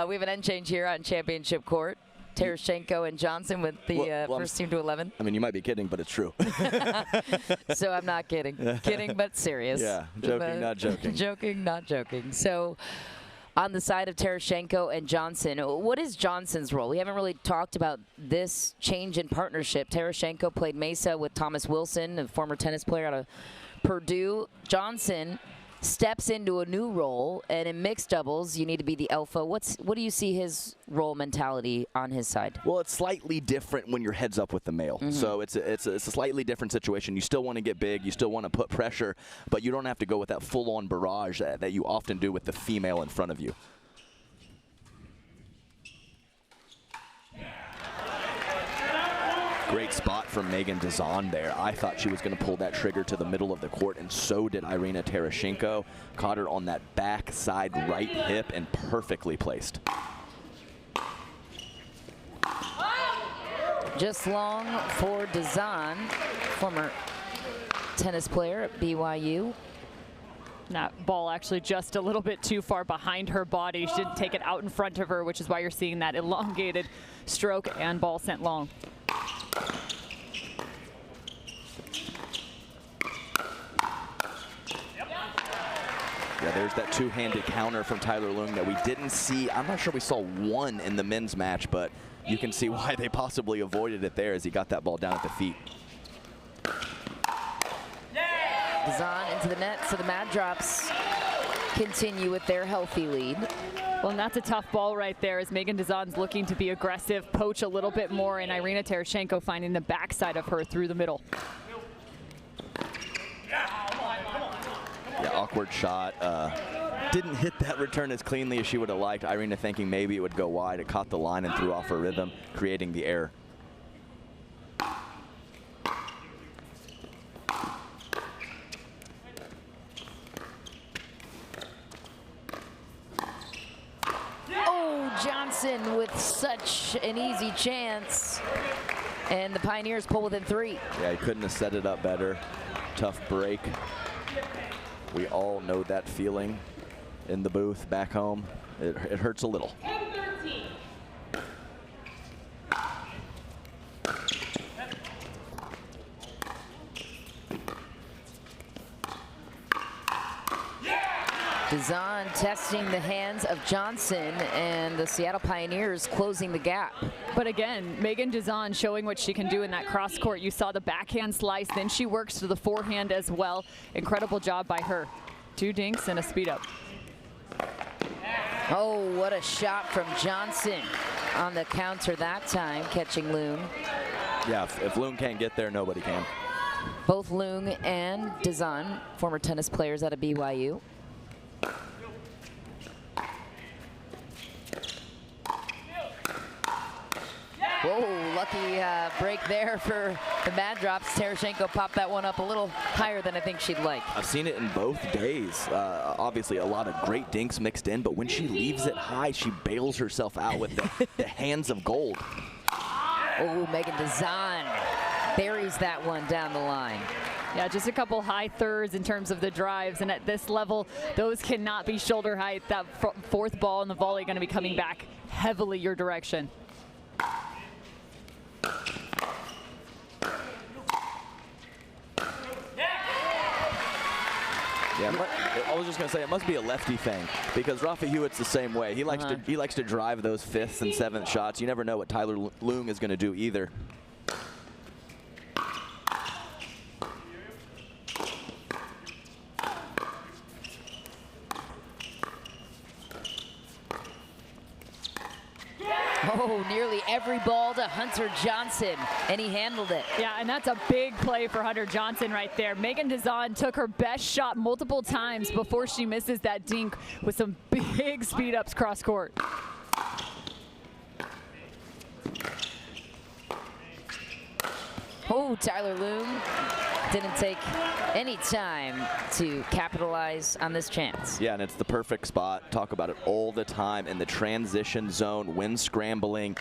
We have an end change here on championship court. Tereschenko and Johnson with the first team to 11. I mean, you might be kidding, but it's true. So I'm not kidding. Kidding, but serious. Yeah, joking, not joking. Joking, not joking. So on the side of Tereschenko and Johnson, what is Johnson's role? We haven't really talked about this change in partnership. Tereschenko played Mesa with Thomas Wilson, a former tennis player out of Purdue. Johnson steps into a new role, and in mixed doubles, you need to be the alpha. What do you see his role mentality on his side? Well, it's slightly different when you're heads up with the male. So it's a slightly different situation. You still want to get big, you still want to put pressure, but you don't have to go with that full-on barrage that you often do with the female in front of you. Great spot from Meghan Dizon there. I thought she was going to pull that trigger to the middle of the court, and so did Irina Tereschenko. Caught her on that backside right hip and perfectly placed. Just long for Dizon, former tennis player at BYU. That ball actually just a little bit too far behind her body. She didn't take it out in front of her, which is why you're seeing that elongated stroke and ball sent long. Yeah, there's that two-handed counter from Tyler Loong that we didn't see. I'm not sure we saw one in the men's match, but you can see why they possibly avoided it there as he got that ball down at the feet. Dizon into the net, so the Mad Drops continue with their healthy lead. Well, and that's a tough ball right there as Meghan Dizon's looking to be aggressive, poach a little bit more, and Irina Tereschenko finding the backside of her through the middle. Yeah, awkward shot. Didn't hit that return as cleanly as she would have liked. Irina thinking maybe it would go wide. It caught the line and threw off her rhythm, creating the error. Johnson with such an easy chance, and the Pioneers pull within 3. Yeah, he couldn't have set it up better. Tough break. We all know that feeling in the booth back home. It hurts a little. Dizon testing the hands of Johnson, and the Seattle Pioneers closing the gap. But again, Meghan Dizon showing what she can do in that cross court. You saw the backhand slice, then she works to the forehand as well. Incredible job by her. 2 dinks and a speed up. Oh, what a shot from Johnson. on the counter that time, catching Loong. Yeah, if Loong can't get there, nobody can. Both Loong and Dizon, former tennis players out of BYU. Whoa, lucky break there for the Mad Drops. Tereschenko popped that one up a little higher than I think she'd like. I've seen it in both days. Obviously, a lot of great dinks mixed in, but when she leaves it high, she bails herself out with the hands of gold. Oh, Meghan Dizon buries that one down the line. Yeah, just a couple high thirds in terms of the drives, and at this level, those cannot be shoulder height. That fourth ball in the volley going to be coming back heavily your direction. Yeah, I was just gonna say it must be a lefty thing because Rafa Hewitt's the same way. He likes to drive those 5th and 7th shots. You never know what Tyler Loong is gonna do either. Oh, nearly every ball to Hunter Johnson, and he handled it. Yeah, and that's a big play for Hunter Johnson right there. Meghan Dizon took her best shot multiple times before she misses that dink with some big speed ups cross court. Oh, Tyler Loong didn't take any time to capitalize on this chance. Yeah, and it's the perfect spot. Talk about it all the time in the transition zone when scrambling.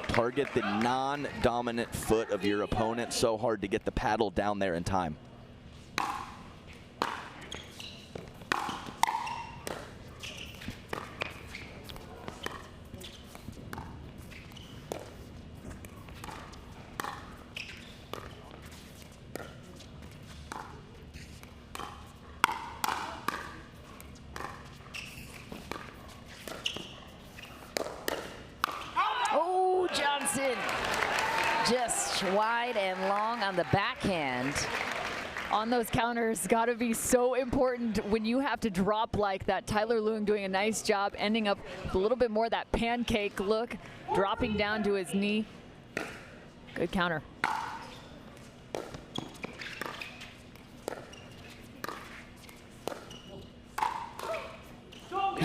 Target the non-dominant foot of your opponent. So hard to get the paddle down there in time. Just wide and long on the backhand. On those counters, got to be so important when you have to drop like that. Tyler Loong doing a nice job, ending up with a little bit more of that pancake look, dropping down to his knee. Good counter.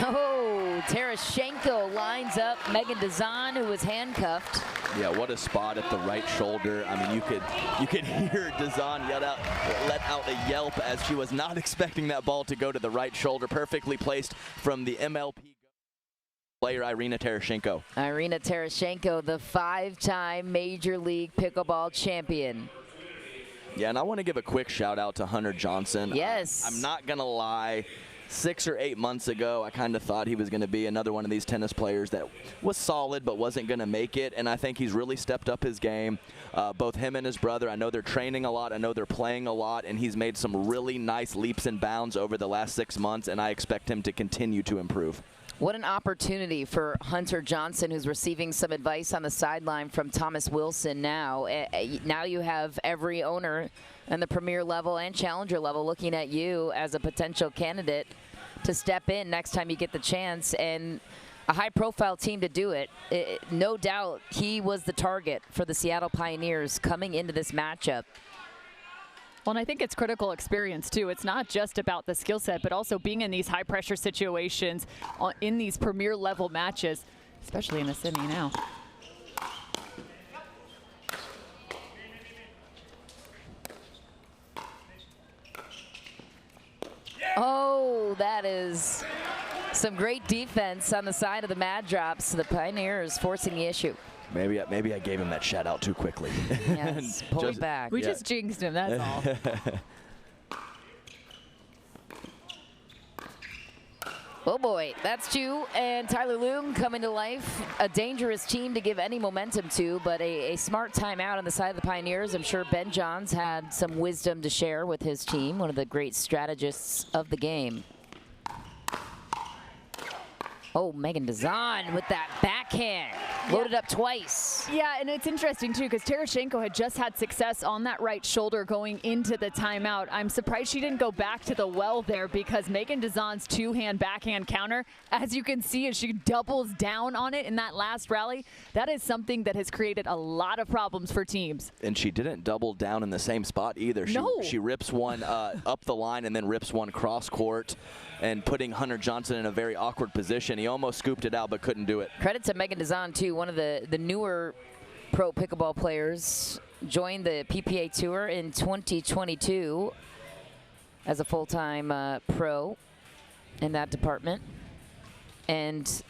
Oh, Tereschenko lines up Meghan Dizon, who was handcuffed. Yeah, what a spot at the right shoulder. I mean, you could hear Dizon let out a yelp as she was not expecting that ball to go to the right shoulder. Perfectly placed from the MLP player Irina Tereschenko. Irina Tereschenko, the 5-time Major League Pickleball champion. Yeah, and I want to give a quick shout out to Hunter Johnson. Yes. I'm not going to lie. 6 or 8 months ago, I kind of thought he was going to be another one of these tennis players that was solid but wasn't going to make it, and I think he's really stepped up his game. Both him and his brother, I know they're training a lot, I know they're playing a lot, and he's made some really nice leaps and bounds over the last 6 months, and I expect him to continue to improve. What an opportunity for Hunter Johnson, who's receiving some advice on the sideline from Thomas Wilson now. Now you have every owner in the premier level and challenger level looking at you as a potential candidate to step in next time you get the chance, and a high-profile team to do it. No doubt he was the target for the Seattle Pioneers coming into this matchup. Well, and I think it's critical experience, too. It's not just about the skill set, but also being in these high-pressure situations in these premier-level matches, especially in a semi now. Oh, that is some great defense on the side of the Mad Drops. The Pioneers forcing the issue. Maybe I gave him that shout out too quickly. Yes, pull it back. We just jinxed him, that's all. Oh boy, that's two, and Tyler Loong coming to life. A dangerous team to give any momentum to, but a smart timeout on the side of the Pioneers. I'm sure Ben Johns had some wisdom to share with his team, one of the great strategists of the game. Oh, Meghan Dizon with that backhand. Loaded up twice. Yeah, and it's interesting, too, because Tereschenko had just had success on that right shoulder going into the timeout. I'm surprised she didn't go back to the well there because Meghan Dizon's two-hand backhand counter, as you can see, as she doubles down on it in that last rally, that is something that has created a lot of problems for teams. And she didn't double down in the same spot either. She rips one up the line and then rips one cross court, and putting Hunter Johnson in a very awkward position. He almost scooped it out but couldn't do it. Credit to Meghan Dizon, too, one of the newer pro pickleball players. Joined the PPA Tour in 2022 as a full-time pro in that department. And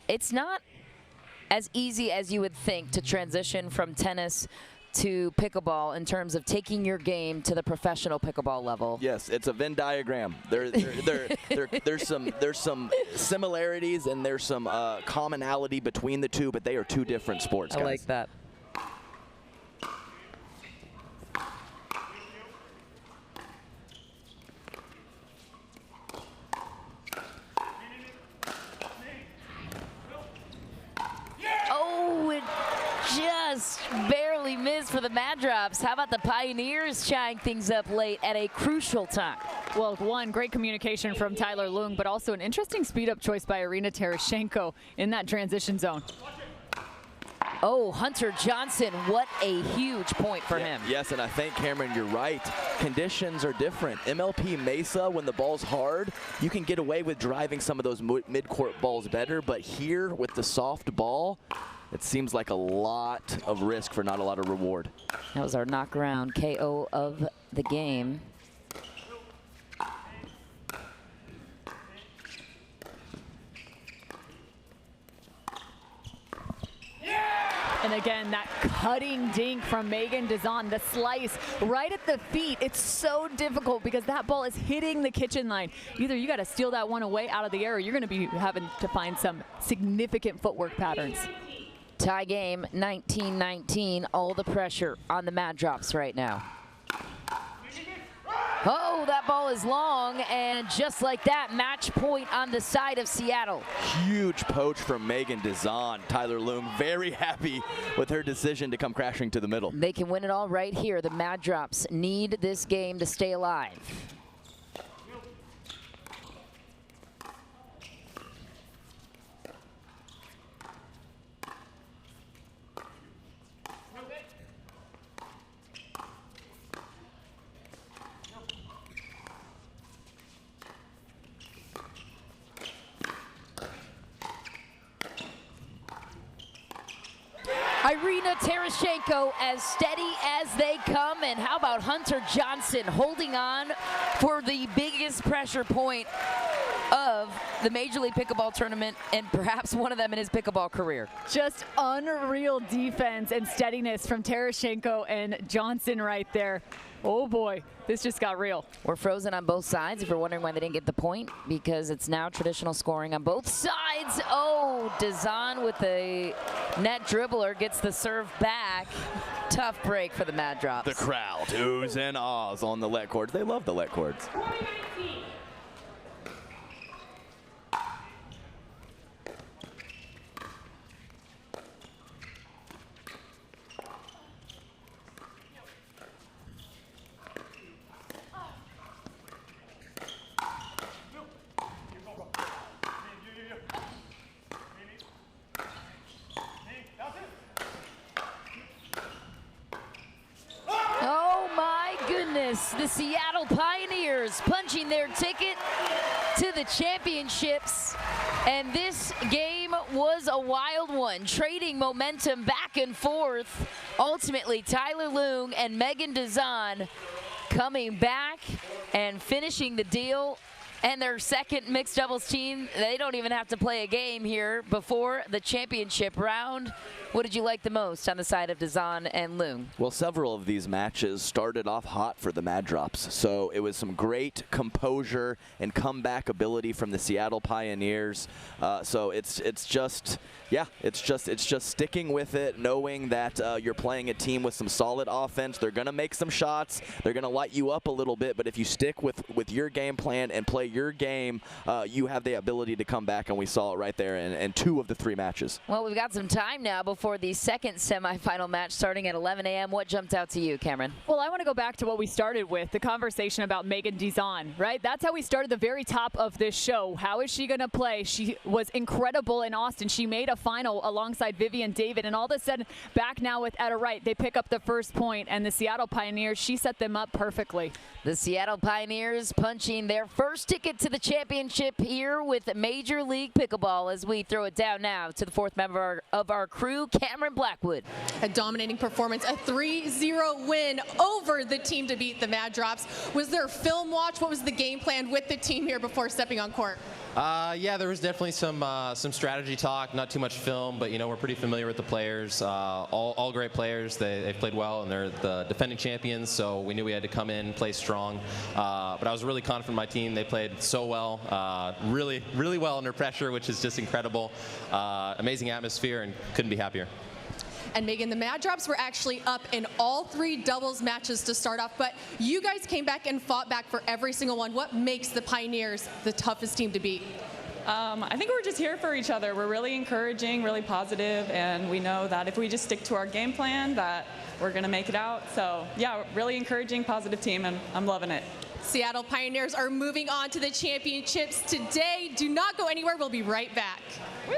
it's not as easy as you would think to transition from tennis to pickleball in terms of taking your game to the professional pickleball level. Yes, it's a Venn diagram. There's some similarities and there's some commonality between the two, but they are two different sports, guys. I like that. Oh, it just barely missed for the Mad Drops. How about the Pioneers tying things up late at a crucial time? Well, one, great communication from Tyler Loong, but also an interesting speed-up choice by Irina Tereschenko in that transition zone. Oh, Hunter Johnson, what a huge point for him. Yes, and I think, Cameron, you're right. Conditions are different. MLP Mesa, when the ball's hard, you can get away with driving some of those mid-court balls better, but here with the soft ball, it seems like a lot of risk for not a lot of reward. That was our Knockaround KO of the game. And again, that cutting dink from Meghan Dizon, the slice right at the feet. It's so difficult because that ball is hitting the kitchen line. Either you got to steal that one away out of the air, or you're going to be having to find some significant footwork patterns. Tie game, 19-19. All the pressure on the Mad Drops right now. Oh, that ball is long, and just like that, match point on the side of Seattle. Huge poach from Meghan Dizon. Tyler Loong very happy with her decision to come crashing to the middle. They can win it all right here. The Mad Drops need this game to stay alive. Irina Tereschenko as steady as they come, and how about Hunter Johnson holding on for the biggest pressure point of the Major League Pickleball tournament, and perhaps one of them in his pickleball career. Just unreal defense and steadiness from Tereschenko and Johnson right there. Oh boy, this just got real. We're frozen on both sides if you're wondering why they didn't get the point, because it's now traditional scoring on both sides. Oh, Dizon with the net dribbler gets the serve back. Tough break for the Mad Drops. The crowd, oohs and ahs on the let cords. They love the let cords. The Seattle Pioneers punching their ticket to the championships, and this game was a wild one, trading momentum back and forth. Ultimately, Tyler Loong and Meghan Dizon coming back and finishing the deal. And their second mixed doubles team, they don't even have to play a game here before the championship round. What did you like the most on the side of Dizon and Loong? Well, several of these matches started off hot for the Mad Drops, so it was some great composure and comeback ability from the Seattle Pioneers. So it's just sticking with it, knowing that you're playing a team with some solid offense. They're going to make some shots. They're going to light you up a little bit, but if you stick with your game plan and play your game, you have the ability to come back, and we saw it right there in 2 of the 3 matches. Well, we've got some time now before the second semifinal match starting at 11 a.m. What jumped out to you, Cameron? Well, I want to go back to what we started with, the conversation about Meghan Dizon, right? That's how we started the very top of this show. How is she going to play? She was incredible in Austin. She made a final alongside Vivian David, and all of a sudden, back now with Etta Wright, they pick up the first point, and the Seattle Pioneers, she set them up perfectly. The Seattle Pioneers punching their first ticket to the championship here with Major League Pickleball as we throw it down now to the 4th member of our crew, Cameron Blackwood. A dominating performance, a 3-0 win over the team to beat the Mad Drops. Was there film watch? What was the game plan with the team here before stepping on court? Yeah, there was definitely some strategy talk, not too much film, but we're pretty familiar with the players. All great players. They've played well, and they're the defending champions, so we knew we had to come in, play strong. But I was really confident in my team. They played so well, really, really well under pressure, which is just incredible. Amazing atmosphere, and couldn't be happier. And Meghan, the Mad Drops were actually up in all 3 doubles matches to start off, but you guys came back and fought back for every single one. What makes the Pioneers the toughest team to beat? I think we're just here for each other. We're really encouraging, really positive, and we know that if we just stick to our game plan, that we're going to make it out. So, yeah, really encouraging, positive team, and I'm loving it. Seattle Pioneers are moving on to the championships today. Do not go anywhere. We'll be right back. Woo!